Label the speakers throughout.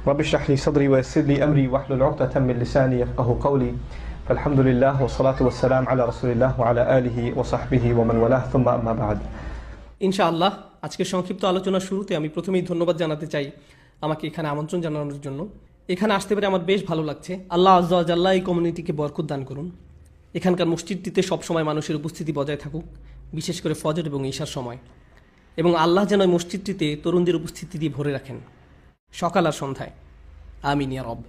Speaker 1: رب اشرح لي صدري ويسر لي أمري واحلل عقدة من لساني يفقهوا قولي فالحمد لله والصلاة والسلام على رسول الله وعلى آله وصحبه ومن والاه ثم أما بعد।
Speaker 2: ইনশাআল্লাহ আজকের সংক্ষিপ্ত আলোচনার শুরুতে আমি প্রথমেই ধন্যবাদ জানাতে চাই আমাকে এখানে আমন্ত্রণ জানানোর জন্য। এখানে আসতে পেরে আমার বেশ ভালো লাগছে। আল্লাহ আজ্জা ওয়া জাল্লা এই কমিউনিটিকে বরকত দান করুন। এখানকার মসজিদটিতে সবসময় মানুষের উপস্থিতি বজায় থাকুক, বিশেষ করে ফজর এবং ঈশার সময়, এবং আল্লাহ যেন এই মসজিদটিতে তরুণদের উপস্থিতি দিয়ে ভরে রাখেন সকাল আর সন্ধ্যায়। আমিন ইয়া রব।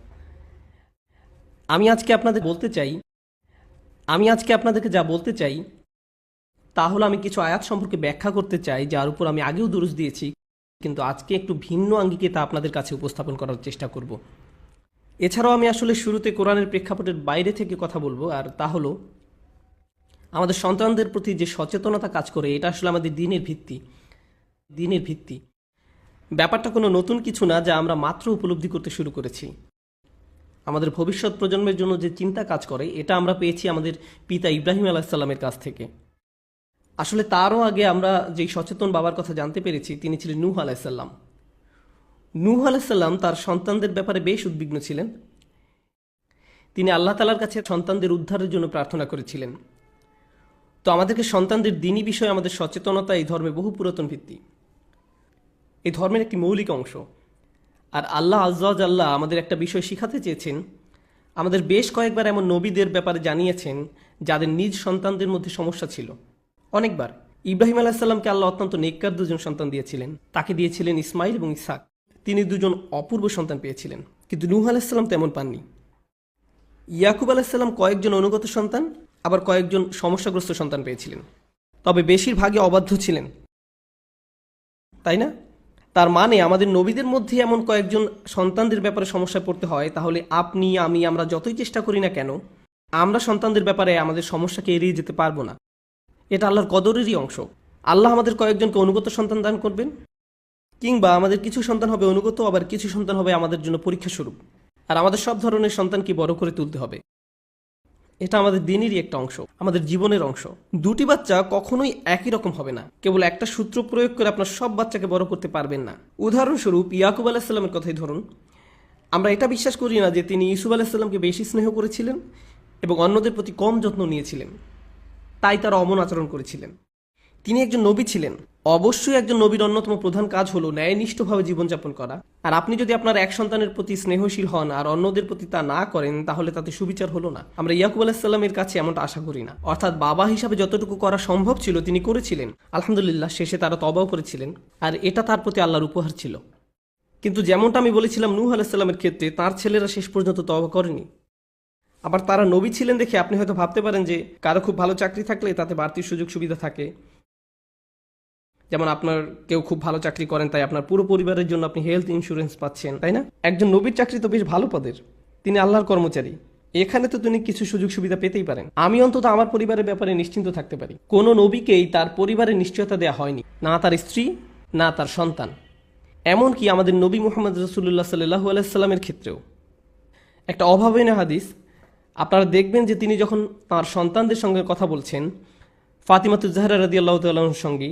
Speaker 2: আমি আজকে আপনাদেরকে যা বলতে চাই তা হলো, আমি কিছু আয়াত সম্পর্কে ব্যাখ্যা করতে চাই যার উপর আমি আগেও দুরূস দিয়েছি, কিন্তু আজকে একটু ভিন্ন আঙ্গিকে তা আপনাদের কাছে উপস্থাপন করার চেষ্টা করব। এছাড়াও আমি আসলে শুরুতে কোরআনের প্রেক্ষাপটের বাইরে থেকে কথা বলবো, আর তা হলো আমাদের সন্তানদের প্রতি যে সচেতনতা কাজ করে, এটা আসলে আমাদের দিনের ভিত্তি। ব্যাপারটা কোনো নতুন কিছু না যা আমরা মাত্র উপলব্ধি করতে শুরু করেছি। আমাদের ভবিষ্যৎ প্রজন্মের জন্য যে চিন্তা কাজ করে, এটা আমরা পেয়েছি আমাদের পিতা ইব্রাহিম আলাইহিসসালামের কাছ থেকে। আসলে তারও আগে আমরা যেই সচেতন বাবার কথা জানতে পেরেছি, তিনি ছিলেন নূহ আলাইহিসসালাম। নূহ আলাইহিসসালাম তার সন্তানদের ব্যাপারে বেশ উদ্বিগ্ন ছিলেন। তিনি আল্লাহ তাআলার কাছে সন্তানদের উদ্ধারের জন্য প্রার্থনা করেছিলেন। তো আমাদেরকে সন্তানদের দ্বীনি বিষয়ে আমাদের সচেতনতা এই ধর্মের বহু পুরাতন ভিত্তি, এই ধর্মের একটি মৌলিক অংশ। আর আল্লাহ আজ্জা ওয়া জাল্লা আমাদের একটা বিষয় শিখাতে চেয়েছেন। আমাদের বেশ কয়েকবার এমন নবীদের ব্যাপারে জানিয়েছেন যাদের নিজ সন্তানদের মধ্যে সমস্যা ছিল। অনেকবার ইব্রাহিম আলাইহিসসালামকে আল্লাহ অত্যন্ত নেককার দুজন সন্তান দিয়েছিলেন। তাকে দিয়েছিলেন ইসমাইল এবং ইসহাক। তিনি দুজন অপূর্ব সন্তান পেয়েছিলেন, কিন্তু নূহ আলাইহিসসালাম তেমন পাননি। ইয়াকুব আলাইহিসসালাম কয়েকজন অনুগত সন্তান, আবার কয়েকজন সমস্যাগ্রস্ত সন্তান পেয়েছিলেন, তবে বেশিরভাগই অবাধ্য ছিলেন, তাই না? তার মানে আমাদের নবীদের মধ্যে এমন কয়েকজন সন্তানদের ব্যাপারে সমস্যায় পড়তে হয়, তাহলে আপনি আমরা যতই চেষ্টা করি না কেন, আমরা সন্তানদের ব্যাপারে আমাদের সমস্যাকে এড়িয়ে যেতে পারবো না। এটা আল্লাহর কদরেরই অংশ। আল্লাহ আমাদের কয়েকজনকে অনুগত সন্তান দান করবেন, কিংবা আমাদের কিছু সন্তান হবে অনুগত, আবার কিছু সন্তান হবে আমাদের জন্য পরীক্ষা স্বরূপ। আর আমাদের সব ধরনের সন্তানকে বড় করে তুলতে হবে। এটা আমাদের দিনেরই একটা অংশ, আমাদের জীবনের অংশ। দুটি বাচ্চা কখনোই একই রকম হবে না। কেবল একটা সূত্র প্রয়োগ করে আপনার সব বাচ্চাকে বড় করতে পারবেন না। উদাহরণস্বরূপ ইয়াকুব আলাইহিসসালামের কথাই ধরুন। আমরা এটা বিশ্বাস করি না যে তিনি ইউসুফ আলাইহিসসালামকে বেশি স্নেহ করেছিলেন এবং অন্যদের প্রতি কম যত্ন নিয়েছিলেন, তাই তারা অমন আচরণ করেছিলেন। তিনি একজন নবী ছিলেন। অবশ্যই একজন নবীর অন্যতম প্রধান কাজ হলো ন্যায়নিষ্ঠভাবে জীবনযাপন করা। আর আপনি যদি আপনার এক সন্তানের প্রতি স্নেহশীল হন আর অন্যদের প্রতি তা না করেন, তাহলে তাতে সুবিচার হলো না। আমরা ইয়াকুব আলাইহিসসালামের কাছে এমনটা আশা করি না। অর্থাৎ বাবা হিসাবে যতটুকু করা সম্ভব ছিল তিনি করেছিলেন। আলহামদুলিল্লাহ, শেষে তারা তওবাও করেছিলেন, আর এটা তার প্রতি আল্লাহর উপহার ছিল। কিন্তু যেমনটা আমি বলেছিলাম নূহ আলাইহিসসালামের ক্ষেত্রে, তার ছেলেরা শেষ পর্যন্ত তওবা করেনি। আবার তারা নবী ছিলেন দেখে আপনি হয়তো ভাবতে পারেন যে কারো খুব ভালো চাকরি থাকলে তাতে বাড়তি সুযোগ সুবিধা থাকে। যেমন আপনার কেউ খুব ভালো চাকরি করেন, তাই আপনার পুরো পরিবারের জন্য আপনি হেলথ ইন্স্যুরেন্স পাচ্ছেন, তাই না? একজন নবীর চাকরি তো বেশ ভালো পদের, তিনি আল্লাহর কর্মচারী। এখানে তো তিনি কিছু সুযোগ সুবিধা পেতেই পারেন। আমি অন্তত আমার পরিবারের ব্যাপারে নিশ্চিন্ত থাকতে পারি। কোনো নবীকেই তার পরিবারের নিশ্চয়তা দেওয়া হয়নি, না তার স্ত্রী, না তার সন্তান। এমনকি আমাদের নবী মুহাম্মদ রাসূলুল্লাহ সাল্লাল্লাহু আলাইহি সাল্লামের ক্ষেত্রেও একটা অভাবনীয় হাদিস। আপনারা দেখবেন যে তিনি যখন তার সন্তানদের সঙ্গে কথা বলছেন, ফাতিমাতুজ জাহরা রাদিয়াল্লাহু তাআলার সঙ্গে,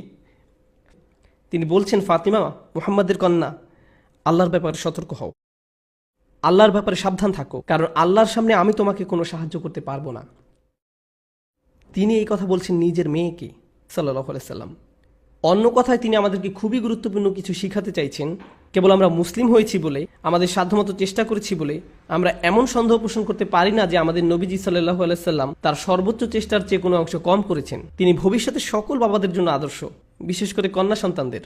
Speaker 2: তিনি বলছেন, ফাতিমা, মুহাম্মাদের কন্যা, আল্লাহর ব্যাপারে সতর্ক হও, আল্লাহর ব্যাপারে সাবধান থাকো, কারণ আল্লাহর সামনে আমি তোমাকে কোনো সাহায্য করতে পারবো না। তিনি এই কথা বলছেন নিজের মেয়েকে সাল্লাল্লাহু আলাইহি সাল্লাম। অন্য কথায় তিনি আমাদেরকে খুবই গুরুত্বপূর্ণ কিছু শিখাতে চাইছেন। কেবল আমরা মুসলিম হয়েছি বলে, আমাদের সাধ্যমতো চেষ্টা করেছি বলে আমরা এমন সন্দেহ পোষণ করতে পারি না যে আমাদের নবীজি সাল্লাল্লাহু আলাইহি সাল্লাম তার সর্বোচ্চ চেষ্টার চেয়ে কোনো অংশ কম করেছেন। তিনি ভবিষ্যতে সকল বাবাদের জন্য আদর্শ, বিশেষ করে কন্যা সন্তানদের।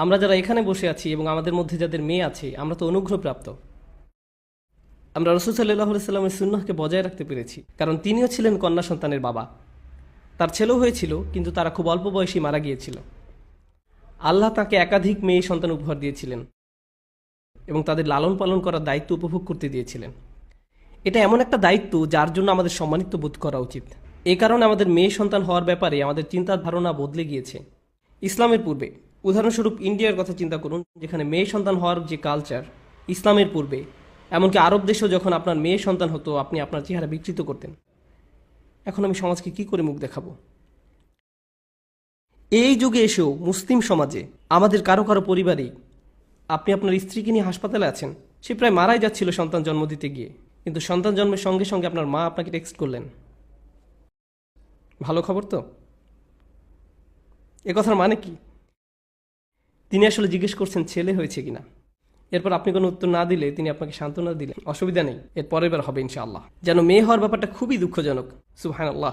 Speaker 2: আমরা যারা এখানে বসে আছি এবং আমাদের মধ্যে যাদের মেয়ে আছে, আমরা তো অনুগ্রহপ্রাপ্ত। আমরা রাসূল সাল্লাল্লাহু আলাইহি সাল্লামের সুন্নাহকে বজায় রাখতে পেরেছি, কারণ তিনিও ছিলেন কন্যা সন্তানের বাবা। তার ছেলেও হয়েছিল, কিন্তু তারা খুব অল্প বয়সী মারা গিয়েছিল। আল্লাহ তাকে একাধিক মেয়ে সন্তান উপহার দিয়েছিলেন এবং তাদের লালন পালন করার দায়িত্ব উপভোগ করতে দিয়েছিলেন। এটা এমন একটা দায়িত্ব যার জন্য আমাদের সম্মানিত বোধ করা উচিত। এ কারণে আমাদের মেয়ে সন্তান হওয়ার ব্যাপারে আমাদের চিন্তা ধারণা বদলে গিয়েছে। ইসলামের পূর্বে, উদাহরণস্বরূপ ইন্ডিয়ার কথা চিন্তা করুন, যেখানে মেয়ে সন্তান হওয়ার যে কালচার, ইসলামের পূর্বে এমনকি আরব দেশেও যখন আপনার মেয়ে সন্তান হতো, আপনি আপনার চেহারা বিকৃত করতেন। এখন আমি সমাজকে কি করে মুখ দেখাবো? এই যুগে এসেও মুসলিম সমাজে আমাদের কারো কারো পরিবারেই আপনি আপনার স্ত্রীকে নিয়ে হাসপাতালে আছেন, সে প্রায় মারাই যাচ্ছিল সন্তান জন্ম দিতে গিয়ে, কিন্তু সন্তান জন্মের সঙ্গে সঙ্গে আপনার মা আপনাকে টেক্সট করলেন। ভালো খবর তো? এ কথার মানে কি? তিনি আসলে জিজ্ঞেস করছেন ছেলে হয়েছে কিনা। এরপর আপনি কোনো উত্তর না দিলে তিনি আপনাকে সান্ত্বনা দিলেন, অসুবিধা নেই, এর পরের বার হবে ইনশাআল্লাহ। যেন মেয়ে হওয়ার ব্যাপারটা খুবই দুঃখজনক। সুবহানাল্লাহ,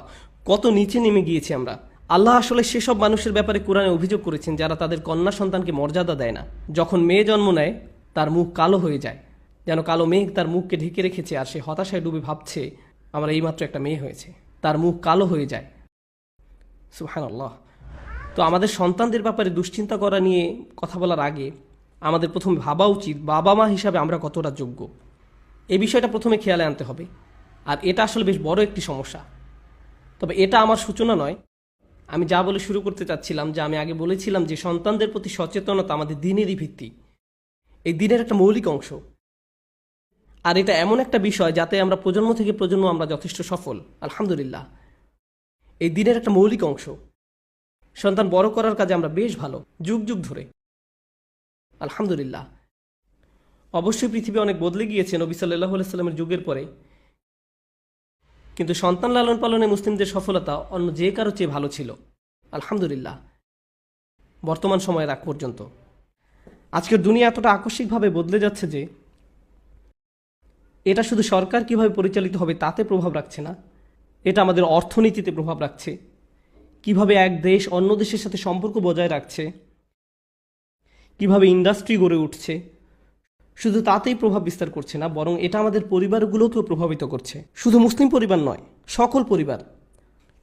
Speaker 2: কত নিচে নেমে গিয়েছি আমরা। আল্লাহ আসলে সেসব মানুষের ব্যাপারে কোরআনে অভিযোগ করেছেন যারা তাদের কন্যা সন্তানকে মর্যাদা দেয় না। যখন মেয়ে জন্ম নেয় তার মুখ কালো হয়ে যায়, যেন কালো মেঘ তার মুখকে ঢেকে রেখেছে, আর সে হতাশায় ডুবে ভাবছে আমার এইমাত্র একটা মেয়ে হয়েছে। তার মুখ কালো হয়ে যায়। সুবহানাল্লাহ। তো আমাদের সন্তানদের ব্যাপারে দুশ্চিন্তা করা নিয়ে কথা বলার আগে আমাদের প্রথমে ভাবা উচিত বাবা মা হিসাবে আমরা কতটা যোগ্য। এই বিষয়টা প্রথমে খেয়ালে আনতে হবে। আর এটা আসলে বেশ বড় একটি সমস্যা। তবে এটা আমার সূচনা নয়। আমি যা বলে শুরু করতে চাচ্ছিলাম, যে আমি আগে বলেছিলাম যে সন্তানদের প্রতি সচেতনতা আমাদের দিনেরই ভিত্তি, এই দিনের একটা মৌলিক অংশ। আর এটা এমন একটা বিষয় যাতে আমরা প্রজন্ম থেকে প্রজন্ম আমরা যথেষ্ট সফল, আলহামদুলিল্লাহ। এই দিনের একটা মৌলিক অংশ। সন্তান বড় করার কাজে আমরা বেশ ভালো, যুগ যুগ ধরে, আলহামদুলিল্লাহ। অবশ্যই পৃথিবী অনেক বদলে গিয়েছে নবী সাল্লাল্লাহু আলাইহি সাল্লামের যুগের পরে, কিন্তু সন্তান লালন পালনে মুসলিমদের সফলতা অন্য যে কারো চেয়ে ভালো ছিল, আলহামদুলিল্লাহ, বর্তমান সময়ের আগ পর্যন্ত। আজকের দুনিয়া এতটা আকস্মিকভাবে বদলে যাচ্ছে যে এটা শুধু সরকার কিভাবে পরিচালিত হবে তাতে প্রভাব রাখছে না, এটা আমাদের অর্থনীতিতে প্রভাব রাখছে। কিভাবে এক দেশ অন্য দেশের সাথে সম্পর্ক বজায় রাখছে, কিভাবে ইন্ডাস্ট্রি গড়ে উঠছে, শুধু তাতেই প্রভাব বিস্তার করছে না, বরং এটা আমাদের পরিবারগুলোকেও প্রভাবিত করছে। শুধু মুসলিম পরিবার নয়, সকল পরিবার।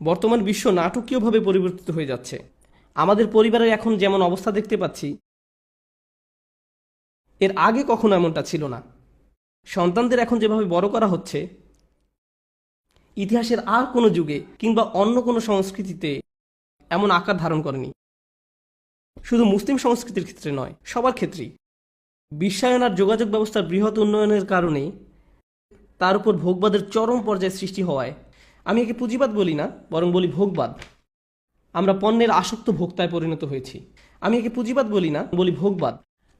Speaker 2: বর্তমান বিশ্ব নাটকীয়ভাবে পরিবর্তিত হয়ে যাচ্ছে। আমাদের পরিবারের এখন যেমন অবস্থা দেখতে পাচ্ছি, এর আগে কখনো এমনটা ছিল না। সন্তানদের এখন যেভাবে বড় করা হচ্ছে, ইতিহাসের আর কোনো যুগে কিংবা অন্য কোনো সংস্কৃতিতে এমন আকার ধারণ করেনি। শুধু মুসলিম সংস্কৃতির ক্ষেত্রে নয়, সবার ক্ষেত্রেই। বিশ্বায়ন আর যোগাযোগ ব্যবস্থার বৃহৎ উন্নয়নের কারণে তার উপর ভোগবাদের চরম পর্যায়ে সৃষ্টি হওয়ায়, আমি একে পুঁজিবাদ বলি না, বরং বলি ভোগবাদ। আমরা পণ্যের আসক্ত ভোক্তায় পরিণত হয়েছি। আমি একে পুঁজিবাদ বলি না, বলি ভোগবাদ।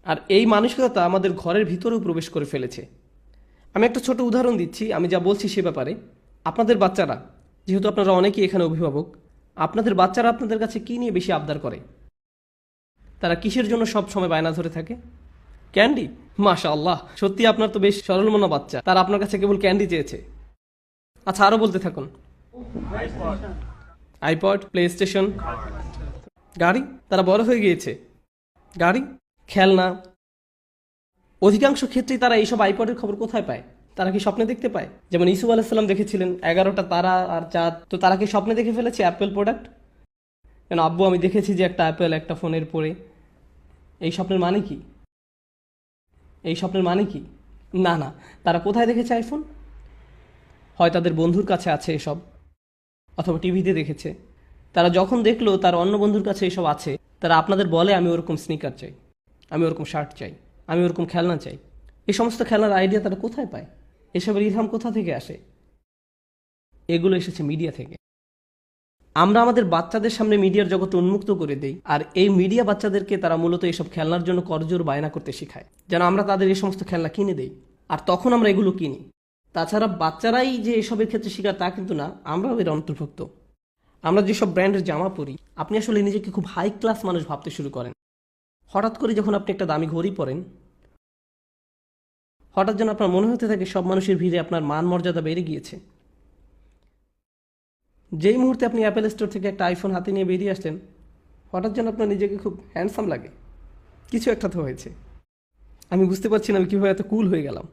Speaker 2: আর এই মানসিকতা আমাদের ঘরের ভিতরেও প্রবেশ করে ফেলেছে। আমি একটা ছোট উদাহরণ দিচ্ছি আমি যা বলছি সে ব্যাপারে। আপনাদের বাচ্চারা, যেহেতু আপনারা অনেকেই এখানে অভিভাবক, আপনাদের বাচ্চারা আপনাদের কাছে কী নিয়ে বেশি আবদার করে? তারা কিসের জন্য সব সময় বায়না ধরে থাকে? ক্যান্ডি। মাশাআল্লাহ, সত্যি আপনার তো বেশ সরল মনা বাচ্চা, তারা আপনার কাছে কেবল ক্যান্ডি চেয়েছে। আচ্ছা, আরও বলতে থাকুন। আইপড, প্লে স্টেশন, গাড়ি। তারা বড় হয়ে গিয়েছে, গাড়ি, খেলনা। অধিকাংশ ক্ষেত্রেই তারা এইসব আইপডের খবর কোথায় পায়? তারা কি স্বপ্নে দেখতে পায়? যেমন ইসুফ আলাইসাল্লাম দেখেছিলেন 11টা তারা আর চাঁদ, তো তারা কি স্বপ্নে দেখে ফেলেছে অ্যাপেল প্রোডাক্ট? কেন আব্বু, আমি দেখেছি যে একটা অ্যাপেল একটা ফোনের পরে। এই স্বপ্নের মানে কি? এই স্বপ্নের মানে কি? না না, তারা কোথায় দেখেছে আইফোন? হয় তাদের বন্ধুর কাছে আছে এসব, অথবা টিভিতে দেখেছে। তারা যখন দেখলো তার অন্য বন্ধুর কাছে এসব আছে, তারা আপনাদের বলে আমি ওরকম স্নিকার চাই, আমি ওরকম শার্ট চাই, আমি ওরকম খেলনা চাই। এই সমস্ত খেলনার আইডিয়া তারা কোথায় পায়? এসবের ইলহাম কোথা থেকে আসে? এগুলো এসেছে মিডিয়া থেকে। আমরা আমাদের বাচ্চাদের সামনে মিডিয়ার জগৎ উন্মুক্ত করে দেই, আর এই মিডিয়া বাচ্চাদেরকে তারা মূলত এসব খেলনার জন্য করজোর বায়না করতে শেখায়, যেন আমরা তাদের এই সমস্ত খেলনা কিনে দেই। আর তখন আমরা এগুলো কিনি। তাছাড়া বাচ্চারাই যে এসবের ক্ষেত্রে শিকার তা কিন্তু না, আমরাও এর অন্তর্ভুক্ত। আমরা যেসব ব্র্যান্ডের জামা পরি, আপনি আসলে নিজেকে খুব হাই ক্লাস মানুষ ভাবতে শুরু করেন। হঠাৎ করে যখন আপনি একটা দামি ঘড়ি পরেন, হঠাৎ যেন আপনার মনে হতে থাকে সব মানুষের ভিড়ে আপনার মান মর্যাদা বেড়ে গিয়েছে। যেই মুহূর্তে আপনি অ্যাপেল স্টোর থেকে একটা আইফোন হাতে নিয়ে বেরিয়ে আসলেন, হঠাৎ যেন আপনার নিজেকে খুব হ্যান্ডসাম লাগে। কিছু একটা তো হয়েছে। আমি বুঝতে পারছি না আমি কীভাবে এত কুল হয়ে গেলাম।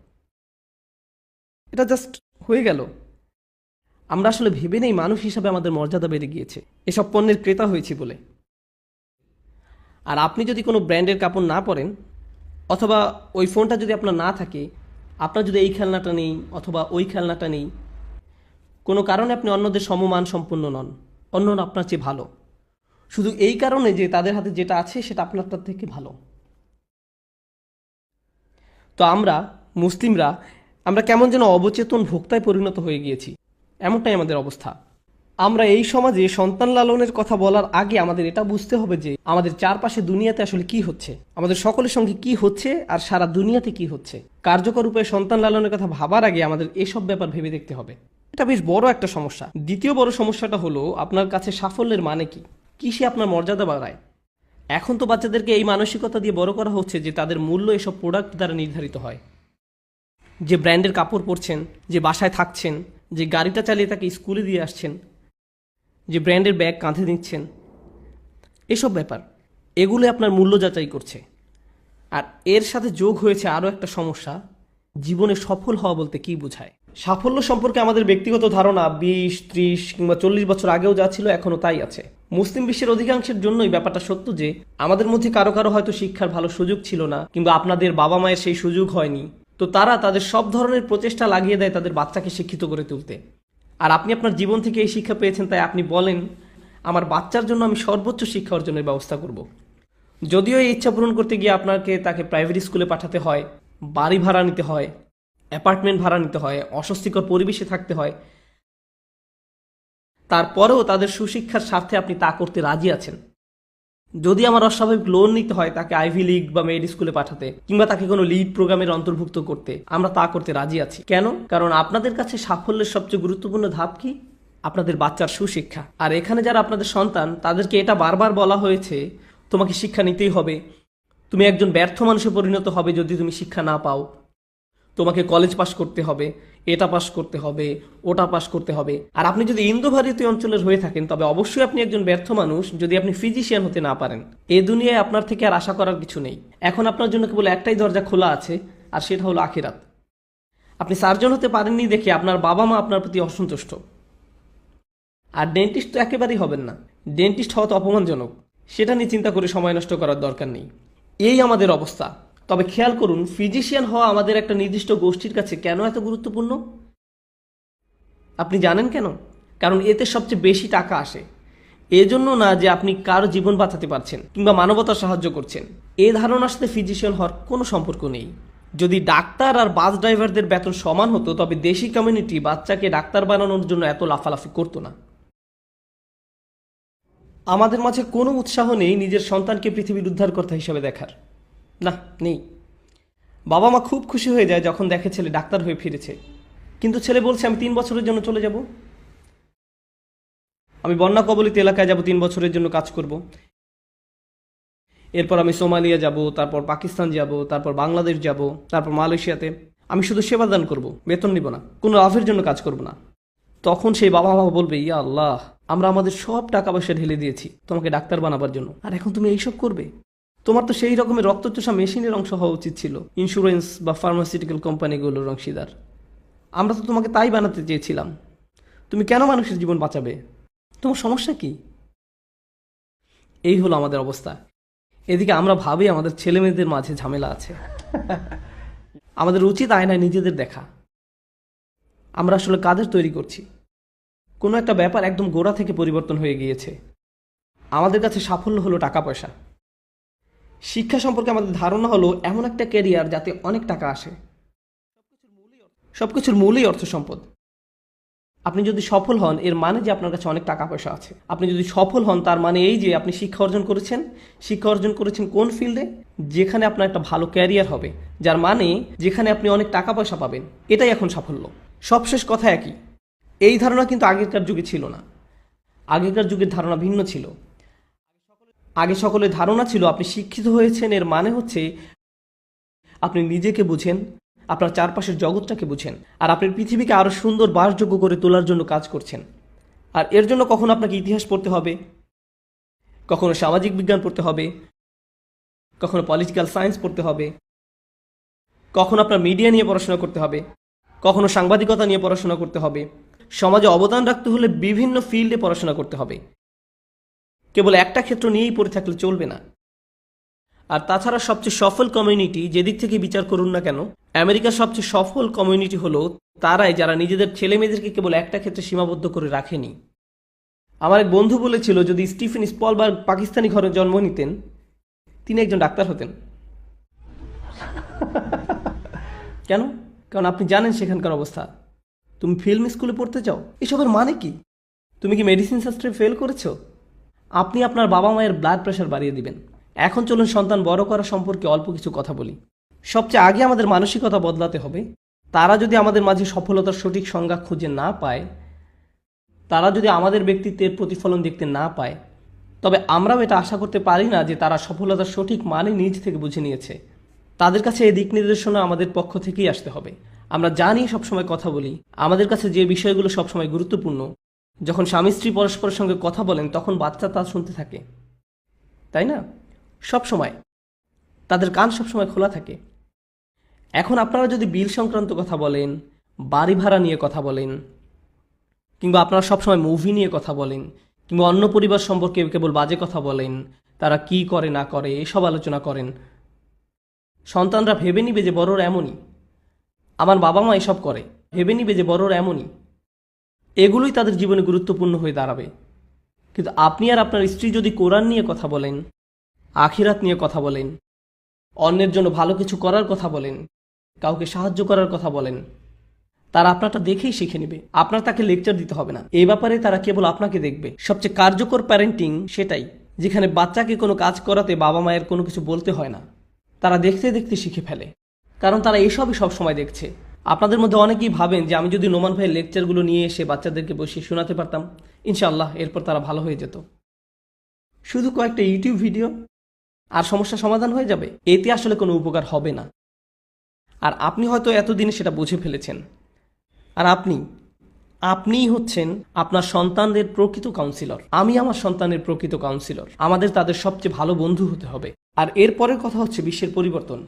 Speaker 2: এটা জাস্ট হয়ে গেল। আমরা আসলে ভেবে নেই মানুষ হিসাবে আমাদের মর্যাদা বেড়ে গিয়েছে এসব পণ্যের ক্রেতা হয়েছি বলে। আর আপনি যদি কোনো ব্র্যান্ডের কাপড় না পরেন, অথবা ওই ফোনটা যদি আপনার না থাকে, আপনার যদি এই খেলনাটা নেই অথবা ওই খেলনাটা নেই, কোনো কারণে আপনি অন্যদের সমমান সম্পন্ন নন, অন্যরা আপনার চেয়ে ভালো, শুধু এই কারণে যে তাদের হাতে যেটা আছে সেটা আপনারটার থেকে ভালো। তো আমরা মুসলিমরা, আমরা কেমন যেন অবচেতন ভোক্তায় পরিণত হয়ে গিয়েছি, এমনটাই আমাদের অবস্থা। আমরা এই সমাজে সন্তান লালনের কথা বলার আগে আমাদের এটা বুঝতে হবে যে আমাদের চারপাশে দুনিয়াতে আসলে কি হচ্ছে, আমাদের সকলের সঙ্গে কি হচ্ছে আর সারা দুনিয়াতে কি হচ্ছে। কার্যকর উপায়ে সন্তান লালনের কথা ভাবার আগে আমাদের এসব ব্যাপার ভেবে দেখতে হবে। এটা বেশ বড় একটা সমস্যা। দ্বিতীয় বড় সমস্যাটা হলো আপনার কাছে সাফল্যের মানে কি, কি সে আপনার মর্যাদা বাড়ায়। এখন তো বাচ্চাদেরকে এই মানসিকতা দিয়ে বড় করা হচ্ছে যে তাদের মূল্য এসব প্রোডাক্ট দ্বারা নির্ধারিত হয়। যে ব্র্যান্ডের কাপড় পরছেন, যে বাসায় থাকছেন, যে গাড়িটা চালিয়ে তাকে স্কুলে দিয়ে আসছেন, যে ব্র্যান্ডের ব্যাগ কাঁধে নিচ্ছেন, এসব ব্যাপার এগুলো আপনার মূল্য যাচাই করছে। আর এর সাথে যোগ হয়েছে আরও একটা সমস্যা, জীবনে সফল হওয়া বলতে কি বোঝায়। সাফল্য সম্পর্কে আমাদের ব্যক্তিগত ধারণা 20, 30 কিংবা 40 বছর আগেও যা ছিল এখনও তাই আছে। মুসলিম বিশ্বের অধিকাংশের জন্যই ব্যাপারটা সত্য যে আমাদের মধ্যে কারো কারো হয়তো শিক্ষার ভালো সুযোগ ছিল না, কিংবা আপনাদের বাবা মায়ের সেই সুযোগ হয়নি, তো তারা তাদের সব ধরনের প্রচেষ্টা লাগিয়ে দেয় তাদের বাচ্চাকে শিক্ষিত করে তুলতে। আর আপনি আপনার জীবন থেকে এই শিক্ষা পেয়েছেন, তাই আপনি বলেন আমার বাচ্চার জন্য আমি সর্বোচ্চ শিক্ষা অর্জনের ব্যবস্থা করব। যদিও এই ইচ্ছা পূরণ করতে গিয়ে আপনাকে তাকে প্রাইভেট স্কুলে পাঠাতে হয়, বাড়ি ভাড়া নিতে হয়, অ্যাপার্টমেন্ট ভাড়া নিতে হয়, অস্বস্তিকর পরিবেশে থাকতে হয়, তারপরেও তাদের সুশিক্ষার স্বার্থে আপনি তা করতে রাজি আছেন। যদি আমার অস্বাভাবিক লোন নিতে হয় তাকে আইভি লিগ বা মেড স্কুলে পাঠাতে, কিংবা তাকে কোনো লিড প্রোগ্রামের অন্তর্ভুক্ত করতে, আমরা তা করতে রাজি আছি। কেন? কারণ আপনাদের কাছে সাফল্যের সবচেয়ে গুরুত্বপূর্ণ ধাপ কি? আপনাদের বাচ্চার সুশিক্ষা। আর এখানে যারা আপনাদের সন্তান, তাদেরকে এটা বারবার বলা হয়েছে তোমাকে শিক্ষা নিতেই হবে, তুমি একজন ব্যর্থ মানুষে পরিণত হবে যদি তুমি শিক্ষা না পাও, তোমাকে কলেজ পাশ করতে হবে, এটা পাশ করতে হবে, ওটা পাশ করতে হবে। আর আপনি যদি ইন্দো ভারতীয় অঞ্চলের হয়ে থাকেন তবে অবশ্যই আপনি একজন ব্যর্থ মানুষ যদি আপনি ফিজিশিয়ান হতে না পারেন। এ দুনিয়ায় আপনার থেকে আর আশা করার কিছু নেই। এখন আপনার জন্য কেবল একটাই দরজা খোলা আছে, আর সেটা হলো আখিরাত। আপনি সার্জন হতে পারেননি দেখে আপনার বাবা মা আপনার প্রতি অসন্তুষ্ট। আর ডেন্টিস্ট তো একেবারেই হবেন না, ডেন্টিস্ট হওয়া তো অপমানজনক। সেটা নিয়ে চিন্তা করে সময় নষ্ট করার দরকার নেই। এই আমাদের অবস্থা। তবে খেয়াল করুন, ফিজিশিয়ান হওয়া আমাদের একটা নির্দিষ্ট গোষ্ঠীর কাছে কেন এত গুরুত্বপূর্ণ আপনি জানেন কেন? কারণ এতে সবচেয়ে বেশি টাকা আসে। এজন্য না যে আপনি কারো জীবন বাঁচাতে পারছেন কিংবা মানবতার সাহায্য করছেন। এই ধারণার সাথে ফিজিশিয়ান হওয়ার কোনো সম্পর্ক নেই। যদি ডাক্তার আর বাস ড্রাইভারদের বেতন সমান হতো তবে দেশি কমিউনিটি বাচ্চাকে ডাক্তার বানানোর জন্য এত লাফালাফি করতো না। আমাদের মাঝে কোনো উৎসাহ নেই নিজের সন্তানকে পৃথিবীর উদ্ধারকর্তা হিসেবে দেখার। না, নেই। বাবা মা খুব খুশি হয়ে যায় যখন দেখে ছেলে ডাক্তার হয়ে ফিরেছে, কিন্তু ছেলে বলছে আমি 3 বছরের জন্য চলে যাব, আমি বন্যা কবলিত এলাকায় যাব, 3 বছরের জন্য কাজ করব, এরপর আমি সোমালিয়া যাব, তারপর পাকিস্তান যাব, তারপর বাংলাদেশ যাব, তারপর মালয়েশিয়াতে। আমি শুধু সেবাদান করব, বেতন নিব না, কোনো লাভের জন্য কাজ করব না। তখন সেই বাবা মা বলবে, ইয়া আল্লাহ, আমরা আমাদের সব টাকা পয়সা ঢেলে দিয়েছি তোমাকে ডাক্তার বানাবার জন্য, আর এখন তুমি এইসব করবে? তোমার তো সেই রকমের রক্তচোষা মেশিনের অংশ হওয়া উচিত ছিল, ইন্স্যুরেন্স বা ফার্মাসিউটিক্যাল কোম্পানিগুলোর অংশীদার। আমরা তো তোমাকে তাই বানাতে চেয়েছিলাম। তুমি কেন মানুষের জীবন বাঁচাবে? তোমার সমস্যা কি? এই হলো আমাদের অবস্থা। এদিকে আমরা ভাবি আমাদের ছেলে মেয়েদের মাঝে ঝামেলা আছে। আমাদের উচিত আয়নায় নিজেদের দেখা। আমরা আসলে কাদের তৈরি করছি? কোনো একটা ব্যাপার একদম গোড়া থেকে পরিবর্তন হয়ে গিয়েছে। আমাদের কাছে সাফল্য হলো টাকা পয়সা। শিক্ষা সম্পর্কে আমাদের ধারণা হলো এমন একটা ক্যারিয়ার যাতে অনেক টাকা আসে। সবকিছুর মূলই অর্থ সম্পদ। আপনি যদি সফল হন এর মানে যে আপনার কাছে অনেক টাকা পয়সা আছে। আপনি যদি সফল হন তার মানে এই যে আপনি শিক্ষা অর্জন করেছেন। শিক্ষা অর্জন করেছেন কোন ফিল্ডে? যেখানে আপনার একটা ভালো ক্যারিয়ার হবে, যার মানে যেখানে আপনি অনেক টাকা পয়সা পাবেন। এটাই এখন সাফল্য। সবশেষ কথা একই। এই ধারণা কিন্তু আগেকার যুগে ছিল না। আগেকার যুগের ধারণা ভিন্ন ছিল। আগে সকলের ধারণা ছিল আপনি শিক্ষিত হয়েছেন এর মানে হচ্ছে আপনি নিজেকে বুঝেন, আপনার চারপাশের জগৎটাকে বুঝেন, আর আপনি পৃথিবীকে আরো সুন্দর বাসযোগ্য করে তোলার জন্য কাজ করছেন। আর এর জন্য কখনো আপনাকে ইতিহাস পড়তে হবে, কখনো সামাজিক বিজ্ঞান পড়তে হবে, কখনো পলিটিক্যাল সায়েন্স পড়তে হবে, কখনো আপনার মিডিয়া নিয়ে পড়াশোনা করতে হবে, কখনো সাংবাদিকতা নিয়ে পড়াশোনা করতে হবে। সমাজে অবদান রাখতে হলে বিভিন্ন ফিল্ডে পড়াশোনা করতে হবে। কেবল একটা ক্ষেত্র নিয়েই পড়ে থাকলে চলবে না। আর তাছাড়া সবচেয়ে সফল কমিউনিটি যেদিক থেকে বিচার করুন না কেন, আমেরিকার সবচেয়ে সফল কমিউনিটি হলো তারাই যারা নিজেদের ছেলে মেয়েদেরকে কেবল একটা ক্ষেত্রে সীমাবদ্ধ করে রাখেনি। আমার এক বন্ধু বলেছিল যদি স্টিফেন স্পলবার্গ পাকিস্তানি ঘরে জন্ম নিতেন তিনি একজন ডাক্তার হতেন। কেন? কারণ আপনি জানেন সেখানকার অবস্থা। তুমি ফিল্ম স্কুলে পড়তে চাও, এসবের মানে কি? তুমি কি মেডিসিন শাস্ত্রে ফেল করেছো? আপনি আপনার বাবা মায়ের ব্লাড প্রেশার বাড়িয়ে দিবেন। এখন চলুন সন্তান বড় করা সম্পর্কে অল্প কিছু কথা বলি। সবচেয়ে আগে আমাদের মানসিকতা বদলাতে হবে। তারা যদি আমাদের মাঝে সফলতার সঠিক সংজ্ঞা খুঁজে না পায়, তারা যদি আমাদের ব্যক্তিত্বের প্রতিফলন দেখতে না পায়, তবে আমরাও এটা আশা করতে পারি না যে তারা সফলতার সঠিক মানে নিজ থেকে বুঝে নিয়েছে। তাদের কাছে এই দিক নির্দেশনা আমাদের পক্ষ থেকেই আসতে হবে। আমরা জানি সবসময় কথা বলি, আমাদের কাছে যে বিষয়গুলো সবসময় গুরুত্বপূর্ণ, যখন স্বামী স্ত্রী পরস্পরের সঙ্গে কথা বলেন তখন বাচ্চা তা শুনতে থাকে, তাই না? সবসময় তাদের কান সবসময় খোলা থাকে। এখন আপনারা যদি বিল সংক্রান্ত কথা বলেন, বাড়ি ভাড়া নিয়ে কথা বলেন, কিংবা আপনারা সবসময় মুভি নিয়ে কথা বলেন, কিংবা অন্য পরিবার সম্পর্কে কেবল বাজে কথা বলেন, তারা কি করে না করে এসব আলোচনা করেন, সন্তানরা ভেবে নিবে যে বড়রা এমনই, আমার বাবা মা এসব করে, ভেবে নিবে যে বড়রা এমনই। এগুলোই তাদের জীবনে গুরুত্বপূর্ণ হয়ে দাঁড়াবে। কিন্তু আপনি আর আপনার স্ত্রী যদি কোরআন নিয়ে কথা বলেন, আখিরাত নিয়ে কথা বলেন, অন্যের জন্য ভালো কিছু করার কথা বলেন, কাউকে সাহায্য করার কথা বলেন, তারা আপনারটা দেখেই শিখে নেবে। আপনার তাকে লেকচার দিতে হবে না। এই ব্যাপারে তারা কেবল আপনাকে দেখবে। সবচেয়ে কার্যকর প্যারেন্টিং সেটাই, যেখানে বাচ্চাকে কোনো কাজ করাতে বাবা মায়ের কোনো কিছু বলতে হয় না। তারা দেখতে দেখতে শিখে ফেলে, কারণ তারা এসবই সবসময় দেখছে। আপনাদের মধ্যে অনেকেই ভাবেন যে আমি যদি নোমান ভাইয়ের লেকচারগুলো নিয়ে এসে বাচ্চাদেরকে বসিয়ে শোনাতে পারতাম, ইনশাআল্লাহ এরপর তারা ভালো হয়ে যেত। শুধু কয়েকটা ইউটিউব ভিডিও আর সমস্যা সমাধান হয়ে যাবে, এতে আসলে কোনো উপকার হবে না। আর আপনি হয়তো এতদিনে সেটা বুঝে ফেলেছেন। আর আপনিই হচ্ছেন আপনার সন্তানদের প্রকৃত কাউন্সিলর। আমি আমার সন্তানের প্রকৃত কাউন্সিলর। আমাদের তাদের সবচেয়ে ভালো বন্ধু হতে হবে। আর এরপরের কথা হচ্ছে বিশ্বের পরিবর্তন।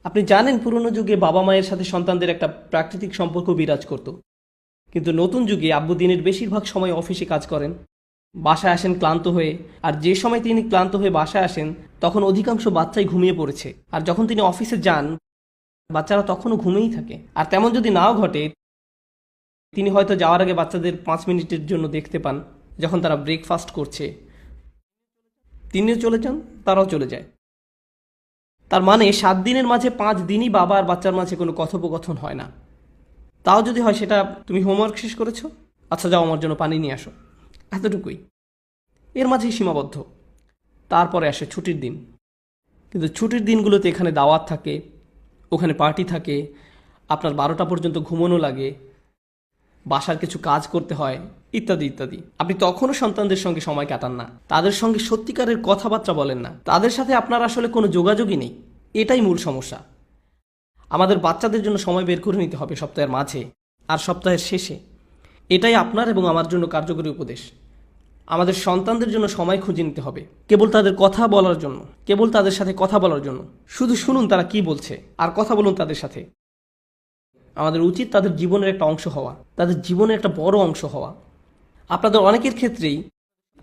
Speaker 2: আপনি জানেন পুরনো যুগে বাবা মায়ের সাথে সন্তানদের একটা প্রাকৃতিক সম্পর্ক বিরাজ করত, কিন্তু নতুন যুগে আব্বু দিনের বেশিরভাগ সময় অফিসে কাজ করেন, বাসায় আসেন ক্লান্ত হয়ে। আর যে সময় তিনি ক্লান্ত হয়ে বাসায় আসেন তখন অধিকাংশ বাচ্চাই ঘুমিয়ে পড়েছে। আর যখন তিনি অফিসে যান বাচ্চারা তখনও ঘুমিয়েই থাকে। আর তেমন যদি নাও ঘটে, তিনি হয়তো যাওয়ার আগে বাচ্চাদের 5 মিনিটের জন্য দেখতে পান, যখন তারা ব্রেকফাস্ট করছে। তিনিও চলে যান, তারাও চলে যায়। তার মানে 7 দিনের মাঝে 5 দিনই বাবা আর বাচ্চার মাঝে কোনো কথোপকথন হয় না। তাও যদি হয় সেটা তুমি হোমওয়ার্ক শেষ করেছো, আচ্ছা যাও আমার জন্য পানি নিয়ে আসো, এতটুকুই। এর মাঝেই সীমাবদ্ধ। তারপরে আসে ছুটির দিন। কিন্তু ছুটির দিনগুলোতে এখানে দাওয়াত থাকে, ওখানে পার্টি থাকে, আপনার 12টা পর্যন্ত ঘুমানো লাগে, বাসার কিছু কাজ করতে হয়, ইত্যাদি ইত্যাদি। আপনি তখনও সন্তানদের সঙ্গে সময় কাটান না, তাদের সঙ্গে সত্যিকারের কথাবার্তা বলেন না, তাদের সাথে আপনার আসলে কোনো যোগাযোগই নেই। এটাই মূল সমস্যা। আমাদের বাচ্চাদের জন্য সময় বের করে নিতে হবে সপ্তাহের মাঝে আর সপ্তাহের শেষে। এটাই আপনার এবং আমার জন্য কার্যকরী উপদেশ। আমাদের সন্তানদের জন্য সময় খুঁজে নিতে হবে, কেবল তাদের কথা বলার জন্য, কেবল তাদের সাথে কথা বলার জন্য। শুধু শুনুন তারা কি বলছে আর কথা বলুন তাদের সাথে। আমাদের উচিত তাদের জীবনের একটা অংশ হওয়া, তাদের জীবনের একটা বড় অংশ হওয়া। আপনাদের অনেকের ক্ষেত্রেই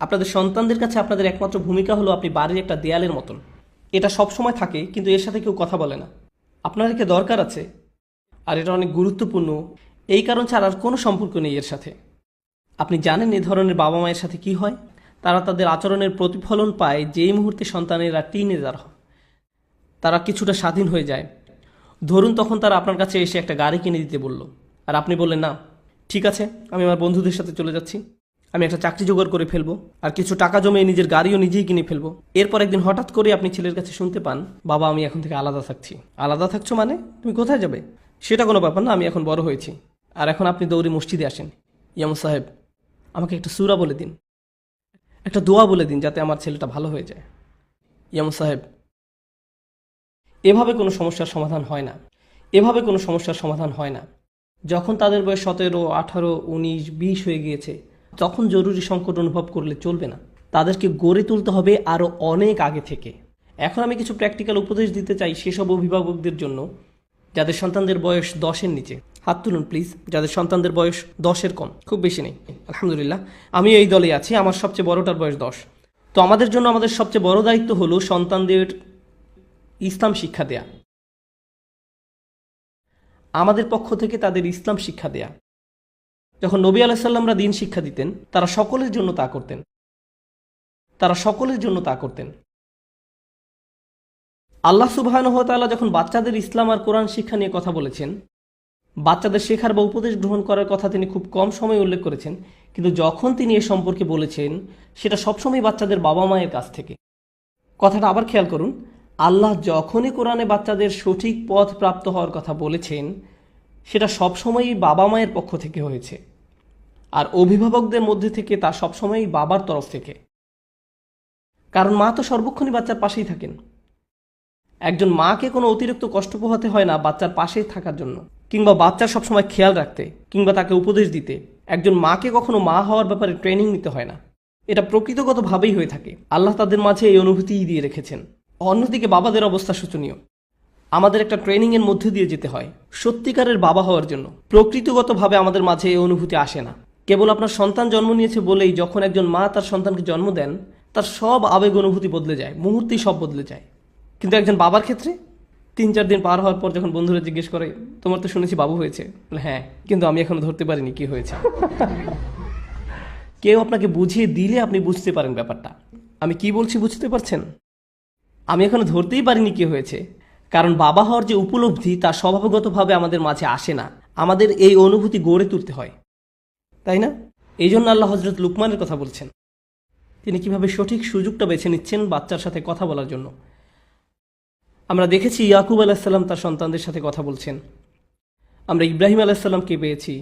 Speaker 2: আপনাদের সন্তানদের কাছে আপনাদের একমাত্র ভূমিকা হলো আপনি বাড়ির একটা দেয়ালের মতন। এটা সব সময় থাকে, কিন্তু এর সাথে কেউ কথা বলে না। আপনার একে দরকার আছে, আর এটা অনেক গুরুত্বপূর্ণ। এই কারণ ছাড়া আর কোনো সম্পর্ক নেই এর সাথে। আপনি জানেন এই ধরনের বাবা মায়ের সাথে কি হয়? তারা তাদের আচরণের প্রতিফলন পায় যেই মুহূর্তে সন্তানেরা টিনেজার হয়, তারা কিছুটা স্বাধীন হয়ে যায়। ধরুন তখন তারা আপনার কাছে এসে একটা গাড়ি কিনে দিতে বলল, আর আপনি বললেন না, ঠিক আছে আমি আমার বন্ধুদের সাথে চলে যাচ্ছি, আমি একটা চাকরি জোগাড় করে ফেলবো, আর কিছু টাকা জমিয়ে নিজের গাড়িও নিজেই কিনে ফেলবো। এরপর একদিন হঠাৎ করে আপনি ছেলের কাছে শুনতে পান, বাবা আমি এখন থেকে আলাদা থাকছি। আলাদা থাকছো মানে? তুমি কোথায় যাবে? সেটা কোনো ব্যাপার না, আমি এখন বড় হয়েছি। আর এখন আপনি দৌড়ে মসজিদে আসেন, ইয়ামু সাহেব আমাকে একটা সূরা বলে দিন, একটা দোয়া বলে দিন যাতে আমার ছেলেটা ভালো হয়ে যায়। ইয়ামু সাহেব, এভাবে কোনো সমস্যার সমাধান হয় না, এভাবে কোনো সমস্যার সমাধান হয় না। যখন তাদের বয়স 17, 18, 19, 20 হয়ে গিয়েছে, তখন জরুরি সংকট অনুভব করলে চলবে না। তাদেরকে গড়ে তুলতে হবে আরও অনেক আগে থেকে। এখন আমি কিছু প্র্যাকটিক্যাল উপদেশ দিতে চাই সেসব অভিভাবকদের জন্য যাদের সন্তানদের বয়স 10-এর নিচে। হাত তুলুন প্লিজ, যাদের সন্তানদের বয়স 10-এর কম। খুব বেশি নেই, আলহামদুলিল্লাহ। আমি এই দলে আছি, আমার সবচেয়ে বড়টার বয়স 10। তো আমাদের জন্য আমাদের সবচেয়ে বড় দায়িত্ব হলো সন্তানদের ইসলাম শিক্ষা দেয়া, আমাদের পক্ষ থেকে তাদের ইসলাম শিক্ষা দেয়া। যখন নবী আলাইহিস সালামরা দ্বীন শিক্ষা দিতেন, তারা সকলের জন্য তা করতেন, তারা সকলের জন্য তা করতেন। আল্লাহ সুবহানাহু ওয়া তাআলা যখন বাচ্চাদের ইসলাম আর কোরআন শিক্ষা নিয়ে কথা বলেছেন, বাচ্চাদের শেখার বা উপদেশ গ্রহণ করার কথা তিনি খুব কম সময় উল্লেখ করেছেন, কিন্তু যখন তিনি এ সম্পর্কে বলেছেন সেটা সবসময় বাচ্চাদের বাবা মায়ের কাছ থেকে। কথাটা আবার খেয়াল করুন, আল্লাহ যখনই কোরআনে বাচ্চাদের সঠিক পথ প্রাপ্ত হওয়ার কথা বলেছেন সেটা সবসময়ই বাবা মায়ের পক্ষ থেকে হয়েছে, আর অভিভাবকদের মধ্যে থেকে তা সবসময়ই বাবার তরফ থেকে। কারণ মা তো সর্বক্ষণই বাচ্চার পাশেই থাকেন। একজন মাকে কোনো অতিরিক্ত কষ্ট পোহাতে হয় না বাচ্চার পাশেই থাকার জন্য, কিংবা বাচ্চার সবসময় খেয়াল রাখতে, কিংবা তাকে উপদেশ দিতে। একজন মাকে কখনো মা হওয়ার ব্যাপারে ট্রেনিং নিতে হয় না। এটা প্রকৃতিগতভাবেই হয়ে থাকে। আল্লাহ তাদের মাঝে এই অনুভূতিই দিয়ে রেখেছেন। অন্যদিকে বাবাদের অবস্থা শোচনীয়। আমাদের একটা ট্রেনিংয়ের মধ্যে দিয়ে যেতে হয় সত্যিকারের বাবা হওয়ার জন্য। প্রকৃতিগতভাবে আমাদের মাঝে এই অনুভূতি আসে না। কেবল আপনার সন্তান জন্ম নিয়েছে বলেই যখন একজন মা তার সন্তানকে জন্ম দেন তার সব আবেগ অনুভূতি বদলে যায়, মুহূর্তেই সব বদলে যায়। কিন্তু একজন বাবার ক্ষেত্রে 3-4 দিন পার হওয়ার পর যখন বন্ধুরা জিজ্ঞেস করে, তোমার তো শুনেছি বাবু হয়েছে, বলে হ্যাঁ, কিন্তু আমি এখনো ধরতে পারিনি কি হয়েছে। কেউ আপনাকে বুঝিয়ে দিলে আপনি বুঝতে পারেন ব্যাপারটা। আমি কি বলছি বুঝতে পারছেন? আমি এখনো ধরতেই পারিনি কি হয়েছে, কারণ বাবা হওয়ার যে উপলব্ধি তা স্বভাবগতভাবে আমাদের মাঝে আসে না। আমাদের এই অনুভূতি গড়ে তুলতে হয়, তাই না? এই জন্য আল্লাহ হযরত লুকমানের কথা বলছেন, তিনি কিভাবে সঠিক সুযোগটা বেছে নিচ্ছেন বাচ্চার সাথে কথা বলার জন্য। আমরা দেখেছি ইয়াকুব আলাইহিসসালাম তার সন্তানদের সাথে কথা বলছেন। আমরা ইব্রাহিম আলাইহিসসালামকে পেয়েছি,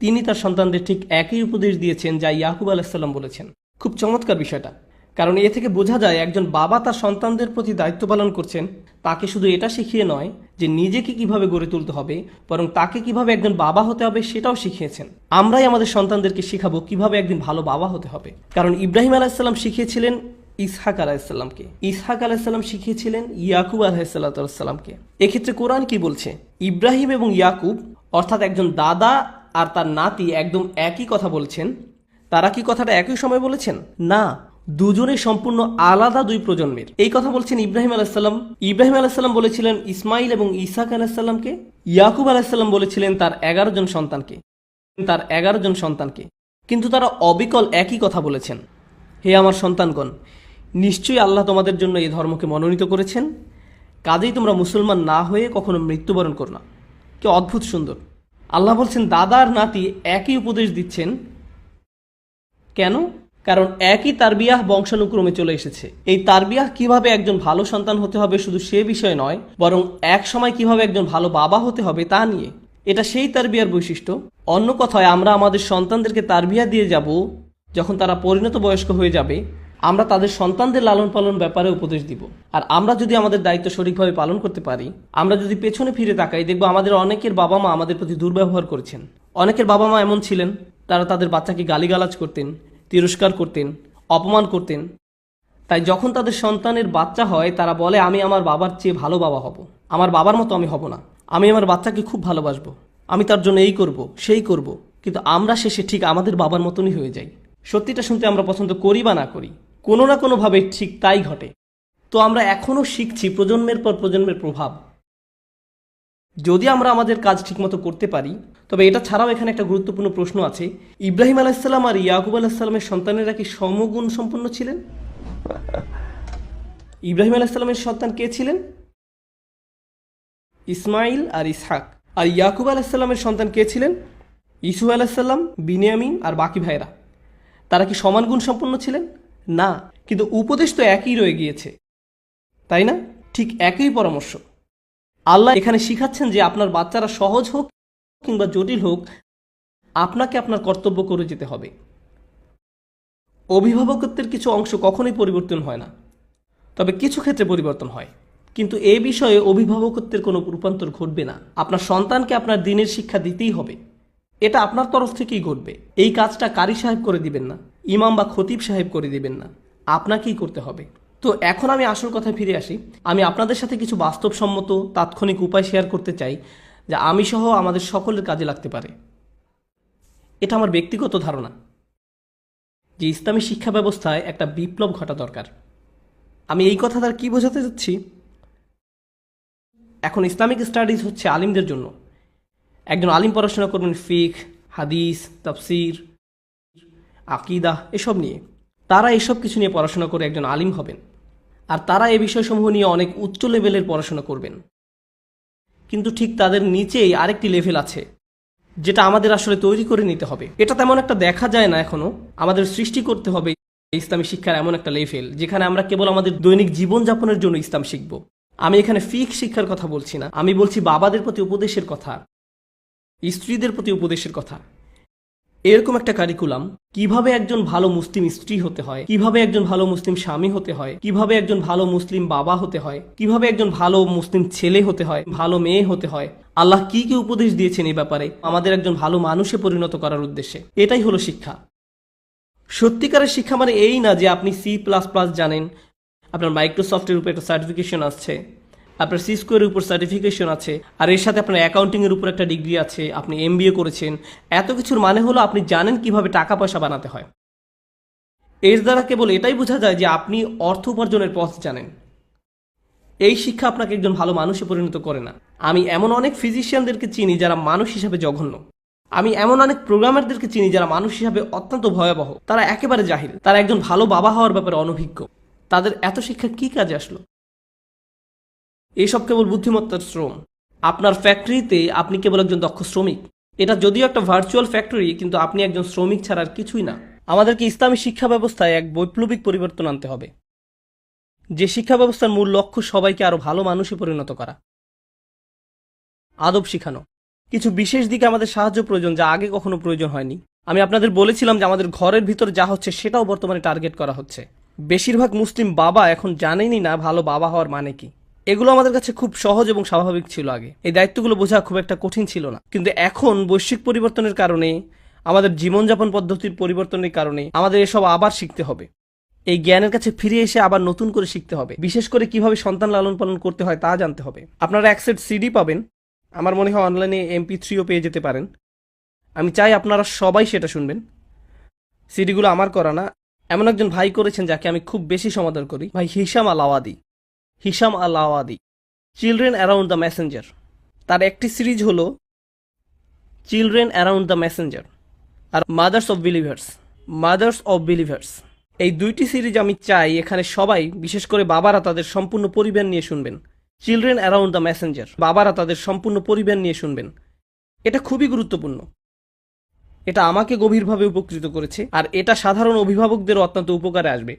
Speaker 2: তিনি তার সন্তানদের ঠিক একই উপদেশ দিয়েছেন যা ইয়াকুব আলাইহিসসালাম বলেছেন। খুব চমৎকার বিষয়টা, কারণ এ থেকে বোঝা যায় একজন বাবা তার সন্তানদের প্রতি দায়িত্ব পালন করছেন। তাকে শুধু এটা শিখিয়ে নয় যে নিজেকে কিভাবে গড়ে তুলতে হবে, বরং তাকে কিভাবে একজন বাবা হতে হবে সেটাও শিখিয়েছেন। আমরাই আমাদের সন্তানদেরকে শিখাবো কিভাবে একদিন ভালো বাবা হতে হবে। কারণ ইব্রাহিম আলাইহিসসালাম শিখিয়েছিলেন ইসহাক আলাইহিসসালামকে, ইসহাক আলাইহিসসালাম শিখিয়েছিলেন ইয়াকুব আলাইহিসসালামকে। এক্ষেত্রে কোরআন কি বলছে? ইব্রাহিম এবং ইয়াকুব অর্থাৎ একজন দাদা আর তার নাতি একদম একই কথা বলছেন। তারা কি কথাটা একই সময় বলেছেন? না, দুজনেই সম্পূর্ণ আলাদা দুই প্রজন্মের। এই কথা বলছেন ইব্রাহিম আলাইহিসসালাম। ইব্রাহিম আলাইহিসসালাম বলেছিলেন ইসমাইল এবং ইসহাক আলাইহিসসালামকে। ইয়াকুব আলাইহিসসালাম বলেছিলেন তার 11 জন সন্তানকে। কিন্তু তারা অবিকল একই কথা বলেছেন, হে আমার সন্তানগণ, নিশ্চয়ই আল্লাহ তোমাদের জন্য এই ধর্মকে মনোনীত করেছেন, কাজেই তোমরা মুসলমান না হয়ে কখনো মৃত্যুবরণ করো না। কি অদ্ভুত সুন্দর! আল্লাহ বলছেন দাদা আর নাতি একই উপদেশ দিচ্ছেন। কেন? কারণ একই তারবিয়াহ বংশানুক্রমে চলে এসেছে। এই তারবিয়াহ কিভাবে একজন ভালো সন্তান হতে হবে শুধু সে বিষয় নয়, বরং এক সময় কিভাবে একজন ভালো বাবা হতে হবে তা নিয়ে। এটা সেই তারবিয়ার বৈশিষ্ট্য। অন্য কথায়, আমরা আমাদের সন্তানদেরকে তারবিয়া দিয়ে যাব যখন তারা পরিণত বয়স্ক হয়ে যাবে। আমরা তাদের সন্তানদের লালন পালন ব্যাপারে উপদেশ দিব। আর আমরা যদি আমাদের দায়িত্ব সঠিকভাবে পালন করতে পারি, আমরা যদি পেছনে ফিরে তাকাই, দেখব আমাদের অনেকের বাবা মা আমাদের প্রতি দুর্ব্যবহার করেছেন। অনেকের বাবা মা এমন ছিলেন, তারা তাদের বাচ্চাকে গালিগালাজ করতেন, তিরস্কার করতেন, অপমান করতেন। তাই যখন তাদের সন্তানের বাচ্চা হয় তারা বলে, আমি আমার বাবার চেয়ে ভালো বাবা হব, আমার বাবার মতো আমি হব না, আমি আমার বাচ্চাকে খুব ভালোবাসবো, আমি তার জন্য এই করব সেই করব। কিন্তু আমরা শেষে ঠিক আমাদের বাবার মতনই হয়ে যাই। সত্যিটা শুনতে আমরা পছন্দ করি বা না করি, কোনো না কোনোভাবে ঠিক তাই ঘটে। তো আমরা এখনও শিখছি প্রজন্মের পর প্রজন্মের প্রভাব। যদি আমরা আমাদের কাজ ঠিকমতো করতে পারি, তবে এটা ছাড়াও এখানে একটা গুরুত্বপূর্ণ প্রশ্ন আছে, ইব্রাহিম আলাইহিসসালাম আর ইয়াকুব আলাইহিসসালামের সন্তানেরা কি সমগুণ সম্পন্ন ছিলেন? ইব্রাহিম আলাইহিসসালামের সন্তান কে ছিলেন? ইসমাইল আর ইসহাক। আর ইয়াকুব আলাইহিসসালামের সন্তান কে ছিলেন? ইসু আলাইহিসসালাম, বিনিয়ামিন আর বাকি ভাইরা। তারা কি সমান গুণ সম্পন্ন ছিলেন? না, কিন্তু উপদেশ তো একই রয়ে গিয়েছে, তাই না? ঠিক একই পরামর্শ। আল্লাহ এখানে শিখাচ্ছেন যে আপনার বাচ্চারা সহজ হোক কিংবা জটিল হোক, আপনাকে আপনার কর্তব্য করে যেতে হবে। অভিভাবকত্বের কিছু অংশ কখনোই পরিবর্তন হয় না, তবে কিছু ক্ষেত্রে পরিবর্তন হয়। কিন্তু এই বিষয়ে অভিভাবকত্বের কোনো রূপান্তর ঘটবে না। আপনার সন্তানকে আপনার দ্বীনের শিক্ষা দিতেই হবে, এটা আপনার তরফ থেকেই ঘটবে। এই কাজটা কারি সাহেব করে দিবেন না, ইমাম বা খতিব সাহেব করে দিবেন না, আপনাকেই করতে হবে। তো এখন আমি আসল কথায় ফিরে আসি। আমি আপনাদের সাথে কিছু বাস্তবসম্মত তাৎক্ষণিক উপায় শেয়ার করতে চাই যা আমি সহ আমাদের সকলের কাজে লাগতে পারে। এটা আমার ব্যক্তিগত ধারণা যে ইসলামী শিক্ষা ব্যবস্থায় একটা বিপ্লব ঘটা দরকার। আমি এই কথা দ্বারা কি বোঝাতে চাচ্ছি? এখন ইসলামিক স্টাডিজ হচ্ছে আলিমদের জন্য। একজন আলিম পড়াশোনা করবেন ফিকহ, হাদিস, তাফসির, আকীদা এসব নিয়ে। তারা এসব কিছু নিয়ে পড়াশোনা করে একজন আলিম হবেন, আর তারা এই বিষয়সমূহ নিয়ে অনেক উচ্চ লেভেলের পড়াশোনা করবেন। কিন্তু ঠিক তাদের নিচেই আরেকটি লেভেল আছে, যেটা আমাদের আসলে তৈরি করে নিতে হবে। এটা তেমন একটা দেখা যায় না এখনো। আমাদের সৃষ্টি করতে হবে ইসলামী শিক্ষার এমন একটা লেভেল যেখানে আমরা কেবল আমাদের দৈনিক জীবনযাপনের জন্য ইসলাম শিখব। আমি এখানে ফিকহ শিক্ষার কথা বলছি না, আমি বলছি বাবাদের প্রতি উপদেশের কথা, স্ত্রীদের প্রতি উপদেশের কথা। এরকম একটা কারিকুলাম, কিভাবে একজন ভালো মুসলিম স্ত্রী হতে হয়, কিভাবে একজন ভালো মুসলিম স্বামী হতে হয়, কিভাবে একজন ভালো মুসলিম বাবা হতে হয়, কিভাবে একজন ভালো মুসলিম ছেলে হতে হয়, ভালো মেয়ে হতে হয়, আল্লাহ কি কি উপদেশ দিয়েছেন এই ব্যাপারে আমাদের একজন ভালো মানুষে পরিণত করার উদ্দেশ্যে। এটাই হলো শিক্ষা। সত্যিকারের শিক্ষা মানে এই না যে আপনি C++ জানেন, আপনার মাইক্রোসফটের উপর একটা সার্টিফিকেশন আছে, আপনার সিস্কোয়ের উপর সার্টিফিকেশন আছে, আর এর সাথে আপনার অ্যাকাউন্টিংয়ের উপর একটা ডিগ্রি আছে, আপনি MBA করেছেন। এত কিছুর মানে হলো আপনি জানেন কিভাবে টাকা পয়সা বানাতে হয়। এর দ্বারা কেবল এটাই বোঝা যায় যে আপনি অর্থ উপার্জনের পথ জানেন। এই শিক্ষা আপনাকে একজন ভালো মানুষে পরিণত করে না। আমি এমন অনেক ফিজিশিয়ানদেরকে চিনি যারা মানুষ হিসাবে জঘন্য। আমি এমন অনেক প্রোগ্রামারদেরকে চিনি যারা মানুষ হিসাবে অত্যন্ত ভয়াবহ। তারা একেবারে জাহিল, তারা একজন ভালো বাবা হওয়ার ব্যাপারে অনভিজ্ঞ। তাদের এত শিক্ষা কি কাজে আসলো? এসব কেবল বুদ্ধিমত্তার শ্রম। আপনার ফ্যাক্টরিতে আপনি কেবল একজন দক্ষ শ্রমিক। এটা যদিও একটা ভার্চুয়াল ফ্যাক্টরি, কিন্তু আপনি একজন শ্রমিক ছাড়া আর কিছুই না। আমাদেরকে ইসলামী শিক্ষা ব্যবস্থায় এক বৈপ্লবিক পরিবর্তন আনতে হবে, যে শিক্ষা ব্যবস্থার মূল লক্ষ্য সবাইকে আরো ভালো মানুষে পরিণত করা, আদব শিখানো। কিছু বিশেষ দিকে আমাদের সাহায্য প্রয়োজন যা আগে কখনো প্রয়োজন হয়নি। আমি আপনাদের বলেছিলাম যে আমাদের ঘরের ভিতর যা হচ্ছে সেটাও বর্তমানে টার্গেট করা হচ্ছে। বেশিরভাগ মুসলিম বাবা এখন জানেনই না ভালো বাবা হওয়ার মানে কি। এগুলো আমাদের কাছে খুব সহজ এবং স্বাভাবিক ছিল আগে, এই দায়িত্বগুলো বোঝা খুব একটা কঠিন ছিল না। কিন্তু এখন বৈশ্বিক পরিবর্তনের কারণে, আমাদের জীবনযাপন পদ্ধতির পরিবর্তনের কারণে আমাদের এসব আবার শিখতে হবে। এই জ্ঞানের কাছে ফিরে এসে আবার নতুন করে শিখতে হবে। বিশেষ করে কিভাবে সন্তান লালন পালন করতে হয় তা জানতে হবে। আপনারা এক সেট CD পাবেন, আমার মনে হয় অনলাইনে MP3ও পেয়ে যেতে পারেন। আমি চাই আপনারা সবাই সেটা শুনবেন। সিডিগুলো আমার করা না, এমন একজন ভাই করেছেন যাকে আমি খুব বেশি সমাদর করি, ভাই Hisham Al Awadi, children around the messenger. তার একটি সিরিজ হলো চিলড্রেন অ্যারাউন্ড দ্য মেসেঞ্জার আর মাদার্স অফ বিলিভার্স। এই দুইটি সিরিজ আমি চাই এখানে সবাই, বিশেষ করে বাবারা, তাদের সম্পূর্ণ পরিবার নিয়ে শুনবেন। চিলড্রেন অ্যারাউন্ড দ্য মেসেঞ্জার, বাবারা তাদের সম্পূর্ণ পরিবার নিয়ে শুনবেন। এটা খুবই গুরুত্বপূর্ণ। এটা আমাকে গভীরভাবে উপকৃত করেছে, আর এটা সাধারণ অভিভাবকদেরও অত্যন্ত উপকারে আসবে।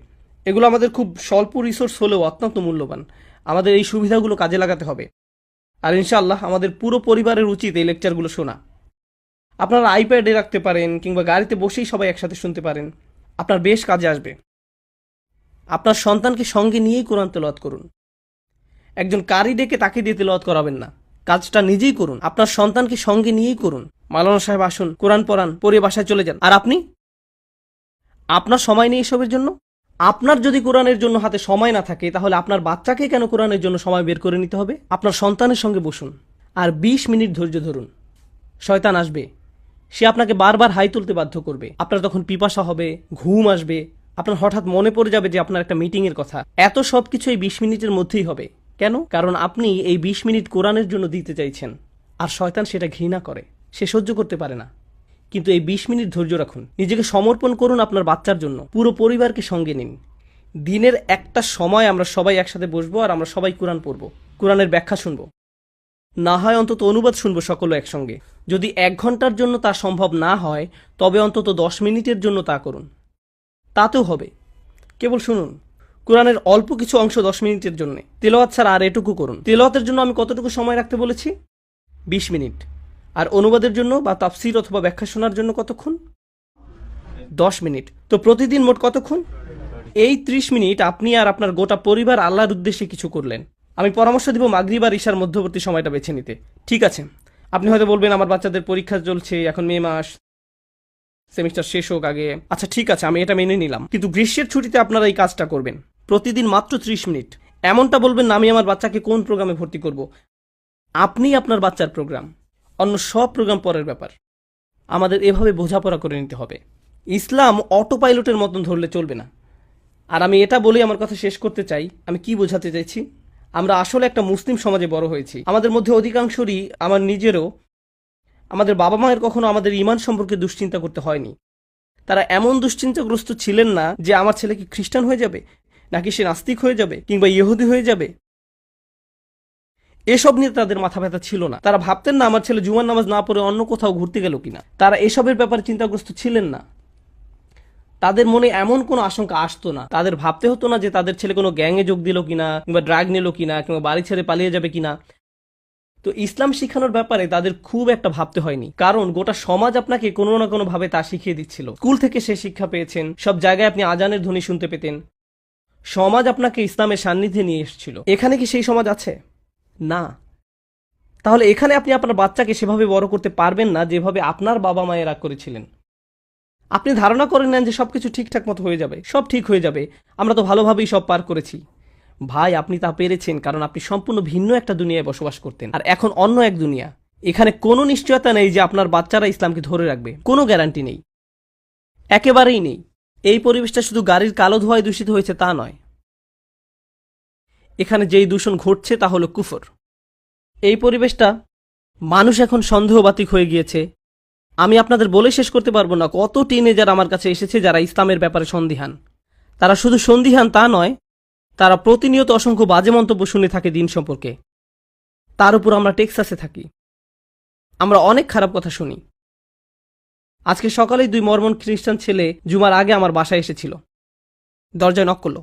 Speaker 2: এগুলো আমাদের খুব স্বল্প রিসোর্স হলেও অত্যন্ত মূল্যবান। আমাদের এই সুবিধাগুলো কাজে লাগাতে হবে, আর ইনশাআল্লাহ আমাদের পুরো পরিবারের উচিত এই লেকচারগুলো শোনা। আপনারা আইপ্যাডে রাখতে পারেন, কিংবা গাড়িতে বসেই সবাই একসাথে শুনতে পারেন। আপনার বেশ কাজে আসবে। আপনার সন্তানকে সঙ্গে নিয়েই কোরআন তেলাওয়াত করুন। একজন কারি ডেকে তাকে দিয়ে তেলাওয়াত করাবেন না, কাজটা নিজেই করুন। আপনার সন্তানকে সঙ্গে নিয়েই করুন। মাওলানা সাহেব আসুন, কোরআন পড়ান, পড়ে বাসায় চলে যান। আর আপনি, আপনার সময় নেই এসবের জন্য? আপনার যদি কোরআনের জন্য হাতে সময় না থাকে, তাহলে আপনার বাচ্চাকে কেন কোরআনের জন্য সময় বের করে নিতে হবে? আপনার সন্তানের সঙ্গে বসুন আর 20 মিনিট ধৈর্য ধরুন। শয়তান আসবে, সে আপনাকে বারবার হাই তুলতে বাধ্য করবে। আপনার তখন পিপাসা হবে, ঘুম আসবে, আপনার হঠাৎ মনে পড়ে যাবে যে আপনার একটা মিটিংয়ের কথা। এত সব কিছু এই 20 মিনিটের মধ্যেই হবে। কেন? কারণ আপনি এই 20 মিনিট কোরআনের জন্য দিতে চাইছেন, আর শয়তান সেটা ঘৃণা করে, সে সহ্য করতে পারে না। কিন্তু এই 20 মিনিট ধৈর্য রাখুন, নিজেকে সমর্পণ করুন আপনার বাচ্চার জন্য, পুরো পরিবারকে সঙ্গে নিন। দিনের একটা সময় আমরা সবাই একসাথে বসবো, আর আমরা সবাই কোরআন পড়ব, কোরআনের ব্যাখ্যা শুনবো, না হয় অন্তত অনুবাদ শুনবো সকলে একসঙ্গে। যদি 1 ঘন্টার জন্য তা সম্ভব না হয়, তবে অন্তত 10 মিনিটের জন্য তা করুন, তাতেও হবে। কেবল শুনুন, কোরআনের অল্প কিছু অংশ 10 মিনিটের জন্য, তেলাওয়াত ছাড়া আর এটুকু করুন। তেলাওয়াতের জন্য আমি কতটুকু সময় রাখতে বলেছি? 20 মিনিট। আর অনুবাদের জন্য বা তাফসির অথবা ব্যাখ্যা শোনার জন্য কতক্ষণ? 10 মিনিট। তো প্রতিদিন মোট কতক্ষণ? এই 30 মিনিট আপনি আর আপনার গোটা পরিবার আল্লাহর উদ্দেশ্যে কিছু করলেন। আমি পরামর্শ দিব মাগরিব আর ঈশার মধ্যবর্তী সময়টা বেছে নিতে। ঠিক আছে, আপনি হয়তো বলবেন আমার বাচ্চাদের পরীক্ষা চলছে, এখন মে মাস, সেমিস্টার শেষ হোক আগে। আচ্ছা ঠিক আছে, আমি এটা মেনে নিলাম, কিন্তু গ্রীষ্মের ছুটিতে আপনারা এই কাজটা করবেন, প্রতিদিন মাত্র 30 মিনিট। এমনটা বলবেন না আমি আমার বাচ্চাকে কোন প্রোগ্রামে ভর্তি করব। আপনি আপনার বাচ্চার প্রোগ্রাম, অন্য সব প্রোগ্রাম পরের ব্যাপার। আমাদের এভাবে বোঝাপড়া করে নিতে হবে। ইসলাম অটো পাইলটের মতন ধরলে চলবে না। আর আমি এটা বলেই আমার কথা শেষ করতে চাই। আমি কি বোঝাতে চাইছি? আমরা আসলে একটা মুসলিম সমাজে বড় হয়েছি। আমাদের মধ্যে অধিকাংশরই, আমার নিজেরও, আমাদের বাবা মায়ের কখনো আমাদের ঈমান সম্পর্কে দুশ্চিন্তা করতে হয়নি। তারা এমন দুশ্চিন্তাগ্রস্ত ছিলেন না যে আমার ছেলে কি খ্রিস্টান হয়ে যাবে, নাকি সে নাস্তিক হয়ে যাবে, কিংবা ইহুদি হয়ে যাবে। এসব নিয়ে তাদের মাথা ব্যথা ছিল না। তারা ভাবতেন না আমার ছেলে জুমার নামাজ না পড়ে অন্য কোথাও ঘুরতে গেল কিনা। তারা এসবের ব্যাপারে চিন্তাগ্রস্ত ছিলেন না। তাদের মনে এমন কোনো আশঙ্কা আসতো না। তাদের ভাবতে হতো না যে তাদের ছেলে কোনো গ্যাংয়ে যোগ দিল কিনা, কিংবা ড্রাগ নিল কিনা, কিংবা বাড়ি ছেড়ে পালিয়ে যাবে কিনা। তো ইসলাম শিখানোর ব্যাপারে তাদের খুব একটা ভাবতে হয়নি, কারণ গোটা সমাজ আপনাকে কোনো না কোনো ভাবে তা শিখিয়ে দিচ্ছিল। স্কুল থেকে সে শিক্ষা পেয়েছেন, সব জায়গায় আপনি আজানের ধ্বনি শুনতে পেতেন। সমাজ আপনাকে ইসলামের সান্নিধ্যে নিয়ে এসেছিল। এখানে কি সেই সমাজ আছে? না। তাহলে এখানে আপনি আপনার বাচ্চাকে সেভাবে বড় করতে পারবেন না যেভাবে আপনার বাবা মায়েরা করেছিলেন। আপনি ধারণা করে নেন যে সবকিছু ঠিকঠাক মতো হয়ে যাবে, সব ঠিক হয়ে যাবে, আমরা তো ভালোভাবেই সব পার করেছি। ভাই, আপনি তা পেরেছেন কারণ আপনি সম্পূর্ণ ভিন্ন একটা দুনিয়ায় বসবাস করতেন, আর এখন অন্য এক দুনিয়া। এখানে কোনো নিশ্চয়তা নেই যে আপনার বাচ্চারা ইসলামকে ধরে রাখবে, কোনো গ্যারান্টি নেই, একেবারেই নেই। এই পরিবেশটা শুধু গাড়ির কালো ধোঁয়ায় দূষিত হয়েছে তা নয়, এখানে যেই দূষণ ঘটছে তা হলো কুফর। এই পরিবেশটা মানুষ এখন সন্দেহবাতিক হয়ে গিয়েছে। আমি আপনাদের বলে শেষ করতে পারবো না কত টিনেজার আমার কাছে এসেছে যারা ইসলামের ব্যাপারে সন্দিহান। তারা শুধু সন্দিহান তা নয়, তারা প্রতিনিয়ত অসংখ্য বাজে মন্তব্য শুনে থাকে দিন সম্পর্কে। তার উপর আমরা টেক্সাসে থাকি, আমরা অনেক খারাপ কথা শুনি। আজকে সকালেই 2 মরমন খ্রিস্টান ছেলে জুমার আগে আমার বাসায় এসেছিল। দরজায় নক করলো,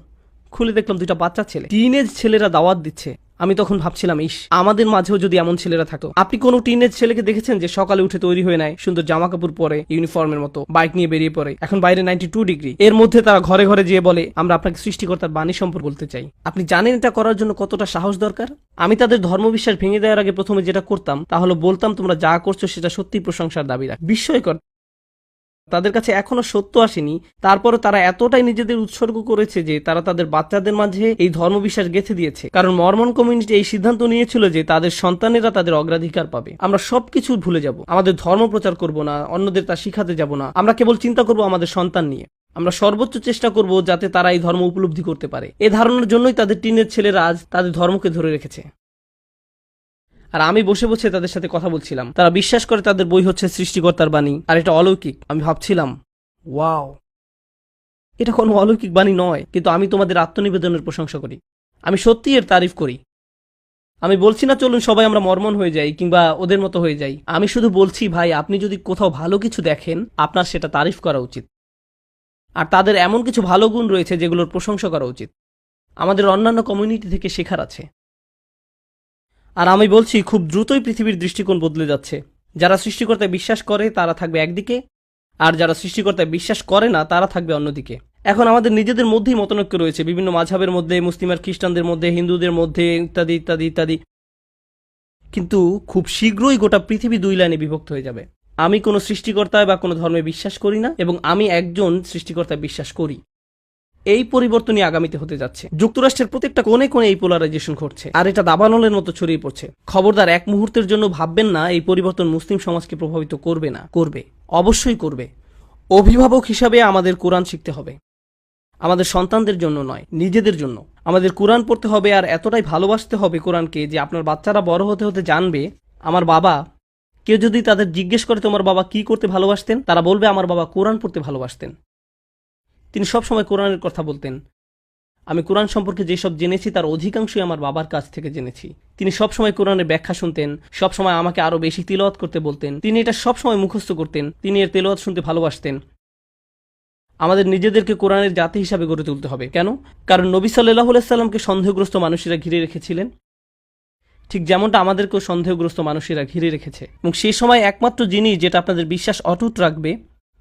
Speaker 2: খুলে দেখলাম 2টা বাচ্চা ছেলে, টিনেজ ছেলেরা দাওয়াত দিচ্ছে। আমি তখন ভাবছিলাম, ইস, আমাদের মাঝেও যদি এমন ছেলেরা থাকতো। আপনি কোনো টিনেজ ছেলেকে দেখেছেন যে সকালে উঠে তৈরি হয়ে নেয়, সুন্দর জামা কাপড় পরে, ইউনিফর্মের মতো বাইক নিয়ে বেরিয়ে পড়ে? এখন বাইরে 92 ডিগ্রি, এর মধ্যে তারা ঘরে ঘরে যেয়ে বলে আমরা আপনাকে সৃষ্টিকর্তার বাণী সম্পর্কে বলতে চাই। আপনি জানেন এটা করার জন্য কতটা সাহস দরকার? আমি তাদের ধর্মবিশ্বাস ভেঙে দেওয়ার আগে প্রথমে যেটা করতাম তা হলো বলতাম তোমরা যা করছো সেটা সত্যি প্রশংসার দাবি রাখ। বিস্ময়কর, তাদের কাছে এখনো সত্য আসেনি, তারপরে তারা এতটাই নিজেদের উৎসর্গ করেছে যে তারা তাদের বাচ্চাদের মাঝে এই ধর্মবিশ্বাস গেঁথে দিয়েছে। কারণ মরমন কমিউনিটি এই সিদ্ধান্ত নিয়েছিল যে তাদের সন্তানেরা তাদের অগ্রাধিকার পাবে। আমরা সবকিছু ভুলে যাব, আমাদের ধর্ম প্রচার করব না, অন্যদের তা শিখাতে যাব না, আমরা কেবল চিন্তা করব আমাদের সন্তান নিয়ে। আমরা সর্বোচ্চ চেষ্টা করব যাতে তারা এই ধর্ম উপলব্ধি করতে পারে। এ ধারণার জন্যই তাদের টিনের ছেলেরা আজ তাদের ধর্মকে ধরে রেখেছে। আর আমি বসে বসে তাদের সাথে কথা বলছিলাম। তারা বিশ্বাস করে তাদের বই হচ্ছে সৃষ্টিকর্তার বাণী, আর এটা অলৌকিক। আমি ভাবছিলাম, ওয়াও, এটা কোনো অলৌকিক বাণী নয়, কিন্তু আমি তোমাদের আত্মনিবেদনের প্রশংসা করি, আমি সত্যি এর তারিফ করি। আমি বলছি না চলুন সবাই আমরা মরমন হয়ে যাই কিংবা ওদের মতো হয়ে যাই। আমি শুধু বলছি, ভাই, আপনি যদি কোথাও ভালো কিছু দেখেন আপনার সেটা তারিফ করা উচিত। আর তাদের এমন কিছু ভালো গুণ রয়েছে যেগুলোর প্রশংসা করা উচিত। আমাদের অন্যান্য কমিউনিটি থেকে শেখার আছে। আর আমি বলছি, খুব দ্রুতই পৃথিবীর দৃষ্টিকোণ বদলে যাচ্ছে। যারা সৃষ্টিকর্তায় বিশ্বাস করে তারা থাকবে একদিকে, আর যারা সৃষ্টিকর্তায় বিশ্বাস করে না তারা থাকবে অন্যদিকে। এখন আমাদের নিজেদের মধ্যেই মতনৈক্য রয়েছে, বিভিন্ন মাযহাবের মধ্যে, মুসলিম আর খ্রিস্টানদের মধ্যে, হিন্দুদের মধ্যে, ইত্যাদি ইত্যাদি ইত্যাদি। কিন্তু খুব শীঘ্রই গোটা পৃথিবী 2 লাইনে বিভক্ত হয়ে যাবে। আমি কোনো সৃষ্টিকর্তায় বা কোনো ধর্মে বিশ্বাস করি না, এবং আমি একজন সৃষ্টিকর্তায় বিশ্বাস করি। এই পরিবর্তনই আগামীতে হতে যাচ্ছে। যুক্তরাষ্ট্রের প্রত্যেকটা কোণে কোণে এই পোলারাইজেশন ঘটছে, আর এটা দাবানলের মতো ছড়িয়ে পড়ছে। খবরদার এক মুহূর্তের জন্য ভাববেন না এই পরিবর্তন মুসলিম সমাজকে প্রভাবিত করবে না। করবে, অবশ্যই করবে। অভিভাবক হিসাবে আমাদের কোরআন শিখতে হবে, আমাদের সন্তানদের জন্য নয়, নিজেদের জন্য। আমাদের কোরআন পড়তে হবে, আর এতটাই ভালোবাসতে হবে কোরআনকে যে আপনার বাচ্চারা বড় হতে হতে জানবে, আমার বাবা, কেউ যদি তাদের জিজ্ঞেস করে তোমার বাবা কি করতে ভালোবাসতেন, তারা বলবে আমার বাবা কোরআন পড়তে ভালোবাসতেন। তিনি সবসময় কোরআনের কথা বলতেন। আমি কোরআন সম্পর্কে যেসব জেনেছি তার অধিকাংশই আমার বাবার কাছ থেকে জেনেছি। তিনি সবসময় কোরআনের ব্যাখ্যা শুনতেন, সবসময় আমাকে আরো বেশি তিলাওয়াত করতে বলতেন। তিনি এটা সবসময় মুখস্থ করতেন, তিনি এর তেলাওয়াত শুনতে ভালোবাসতেন। আমাদের নিজেদেরকে কোরআনের জাতি হিসাবে গড়ে তুলতে হবে। কেন? কারণ নবী সাল্লাল্লাহু আলাইহি সাল্লামকে সন্দেহগ্রস্ত মানুষেরা ঘিরে রেখেছিলেন, ঠিক যেমনটা আমাদেরকেও সন্দেহগ্রস্ত মানুষেরা ঘিরে রেখেছে। এবং সেই সময় একমাত্র জিনিস যেটা আপনাদের বিশ্বাস অটুট রাখবে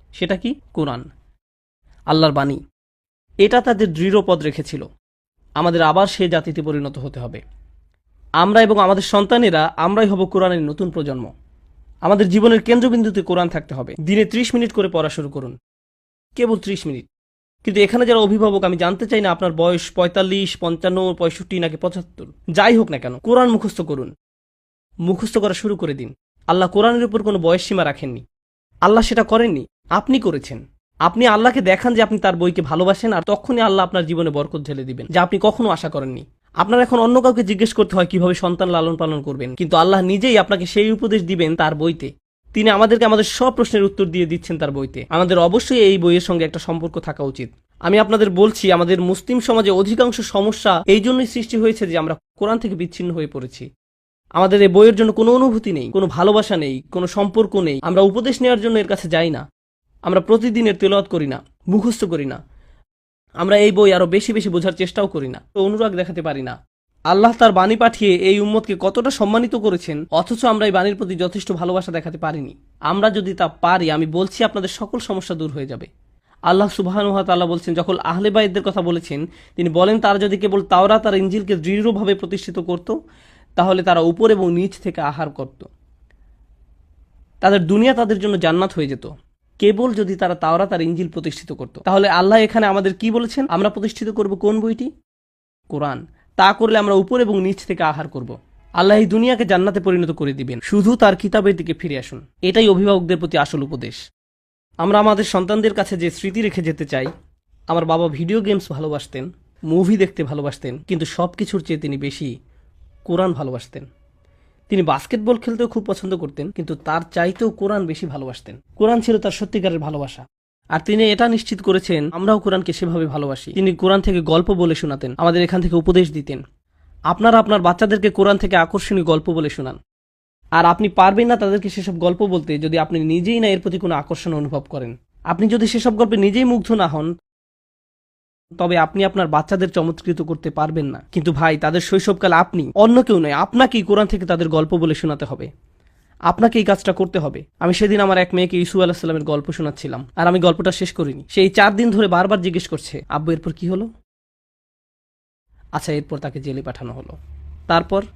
Speaker 2: সেটা কি? কোরআন, আল্লাহর বাণী। এটা তাদের দৃঢ় পদ রেখেছিল। আমাদের আবার সে জাতিতে পরিণত হতে হবে। আমরা এবং আমাদের সন্তানেরা, আমরাই হব কোরআনের নতুন প্রজন্ম। আমাদের জীবনের কেন্দ্রবিন্দুতে কোরআন থাকতে হবে। দিনে 30 মিনিট করে পড়া শুরু করুন, কেবল 30 মিনিট। কিন্তু এখানে যারা অভিভাবক, আমি জানতে চাই না আপনার বয়স 45, 55, 65 নাকি 75, যাই হোক না কেন, কোরআন মুখস্থ করুন। মুখস্থ করা শুরু করে দিন। আল্লাহ কোরআনের উপর কোনো বয়স সীমা রাখেননি। আল্লাহ সেটা করেননি, আপনি করেছেন। আপনি আল্লাহকে দেখান যে আপনি তার বইকে ভালোবাসেন, আর তখনই আল্লাহ আপনার জীবনে বরকত ঢেলে দিবেন, যা আপনি কখনো আশা করেননি। আপনার এখন অন্য কাউকে জিজ্ঞেস করতে হয় কিভাবে সন্তান লালন পালন করবেন, কিন্তু আল্লাহ নিজেই আপনাকে সেই উপদেশ দিবেন তার বইতে। তিনি আমাদেরকে আমাদের সব প্রশ্নের উত্তর দিয়ে দিচ্ছেন তার বইতে। আমাদের অবশ্যই এই বইয়ের সঙ্গে একটা সম্পর্ক থাকা উচিত। আমি আপনাদের বলছি, আমাদের মুসলিম সমাজে অধিকাংশ সমস্যা এই জন্যই সৃষ্টি হয়েছে যে আমরা কোরআন থেকে বিচ্ছিন্ন হয়ে পড়েছি। আমাদের এই বইয়ের জন্য কোনো অনুভূতি নেই, কোনো ভালোবাসা নেই, কোনো সম্পর্ক নেই। আমরা উপদেশ নেওয়ার জন্য এর কাছে যাই না, আমরা প্রতিদিনের তেলাওয়াত করি না, মুখস্থ করি না, আমরা এই বই আরো বেশি বেশি বোঝার চেষ্টাও করি না, অনুরাগ দেখাতে পারি না। আল্লাহ তার বাণী পাঠিয়ে এই উম্মতকে কতটা সম্মানিত করেছেন, অথচ আমরা এই বাণীর প্রতি যথেষ্ট ভালোবাসা দেখাতে পারিনি। আমরা যদি তা পারি, আমি বলছি আপনাদের সকল সমস্যা দূর হয়ে যাবে। আল্লাহ সুবহানাহু ওয়া তাআলা বলছেন, যখন আহলে বাইতদের কথা বলেছেন, তিনি বলেন তারা যদি কেবল তাওরাত আর ইনজিলকে দৃঢ়ভাবে প্রতিষ্ঠিত করত, তাহলে তারা উপর এবং নিচ থেকে আহার করত, তাদের দুনিয়া তাদের জন্য জান্নাত হয়ে যেত। কেবল যদি তারা তাওরাত আর ইনজিল প্রতিষ্ঠিত করত। তাহলে আল্লাহ এখানে আমাদের কি বলেছেন? আমরা প্রতিষ্ঠিত করব কোন বইটি? কোরআন। তা করলে আমরা উপর এবং নিচ থেকে আহার করব। আল্লাহ এই দুনিয়াকে জান্নাতে পরিণত করে দিবেন। শুধু তার কিতাবের দিকে ফিরে আসুন। এটাই অভিভাবকদের প্রতি আসল উপদেশ। আমরা আমাদের সন্তানদের কাছে যে স্মৃতি রেখে যেতে চাই, আমার বাবা ভিডিও গেমস ভালোবাসতেন, মুভি দেখতে ভালোবাসতেন, কিন্তু সব কিছুর চেয়ে তিনি বেশি কোরআন ভালোবাসতেন। তিনি বাস্কেটবল খেলতেও খুব পছন্দ করতেন, কিন্তু তার চাইতেও কোরআন বেশি ভালোবাসতেন। কোরআন ছিল তার সত্যিকারের ভালোবাসা। আর তিনি এটা নিশ্চিত করেছেন আমরাও কোরআনকে সেভাবে ভালোবাসি। তিনি কোরআন থেকে গল্প বলে শোনাতেন, আমাদের এখান থেকে উপদেশ দিতেন। আপনারা আপনার বাচ্চাদেরকে কোরআন থেকে আকর্ষণীয় গল্প বলে শোনান। আর আপনি পারবেন না তাদেরকে সেসব গল্প বলতে যদি আপনি নিজেই না এর প্রতি কোনো আকর্ষণ অনুভব করেন। আপনি যদি সেসব গল্পে নিজেই মুগ্ধ না হন, তবে আপনি আপনার বাচ্চাদের চমৎকৃত করতে পারবেন না। কিন্তু ভাই, তাদের শৈশবকাল আপনি, অন্য কেউ নয়, আপনাকেই কোরআন থেকে তাদের গল্প বলে শোনাতে হবে। আপনাকে এই কাজটা করতে হবে। আমি সেদিন আমার এক মেয়েকে ইসু আলাইহিস সালামের গল্প শোনাচ্ছিলাম, আর আমি গল্পটা শেষ করিনি। সেই 4 দিন ধরে বারবার জিজ্ঞেস করছে, আব্বু এরপর কি হলো? আচ্ছা, এরপর তাকে জেলে পাঠানো হলো।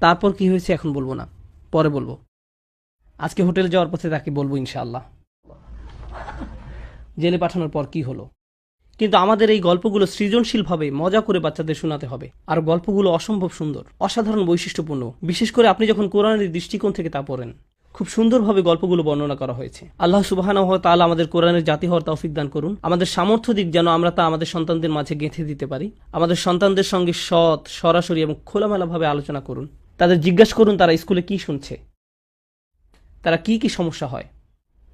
Speaker 2: তারপর কি হয়েছে এখন বলবো না, পরে বলবো। আজকে হোটেলে যাওয়ার পথে তাকে বলবো ইনশাআল্লাহ জেলে পাঠানোর পর কি হলো। কিন্তু আমাদের এই গল্পগুলো সৃজনশীলভাবে মজা করে বাচ্চাদের শোনাতে হবে। আর গল্পগুলো অসম্ভব সুন্দর, অসাধারণ বৈশিষ্ট্যপূর্ণ। বিশেষ করে আপনি যখন কোরআনের দৃষ্টিকোণ থেকে তা পড়েন, খুব সুন্দরভাবে গল্পগুলো বর্ণনা করা হয়েছে। আল্লাহ সুবহানাহু ওয়া তাআলা আমাদের কোরআনের জাতি হওয়ার তৌফিক দান করুন। আমাদের সামর্থ্য দিক যেন আমরা তা আমাদের সন্তানদের মাঝে গেঁথে দিতে পারি। আমাদের সন্তানদের সঙ্গে সৎ, সরাসরি এবং খোলামেলাভাবে আলোচনা করুন। তাদের জিজ্ঞাসা করুন তারা স্কুলে কি শুনছে, তারা কি কি সমস্যা হয়।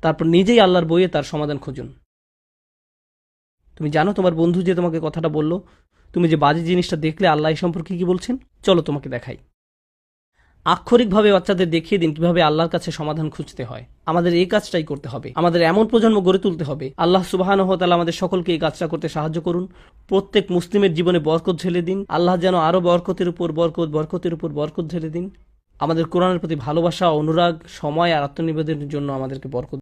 Speaker 2: তারপর নিজেই আল্লাহর বইয়ে তার সমাধান খুঁজুন। তুমি জানো তোমার বন্ধু যে তোমাকে কথাটা বলল, তুমি যে বাজে জিনিসটা দেখলে, আল্লাহ এই সম্পর্কে কি বলছেন, চলো তোমাকে দেখাই। আক্ষরিকভাবে বাচ্চাদের দেখিয়ে দিন কিভাবে আল্লাহর কাছে সমাধান খুঁজতে হয়। আমাদের এই কাজটাই করতে হবে। আমাদের এমন প্রজন্ম গড়ে তুলতে হবে। আল্লাহ সুবহানাহু ওয়া তাআলা আমাদের সকলকে এই কাজটা করতে সাহায্য করুন। প্রত্যেক মুসলিমের জীবনে বরকত ঢেলে দিন। আল্লাহ যেন আরো বরকতের উপর বরকত ঢেলে দিন। আমাদের কোরআনের প্রতি ভালোবাসা, অনুরাগ, সময় আর আত্মনিবেদনের জন্য আমাদেরকে বরকত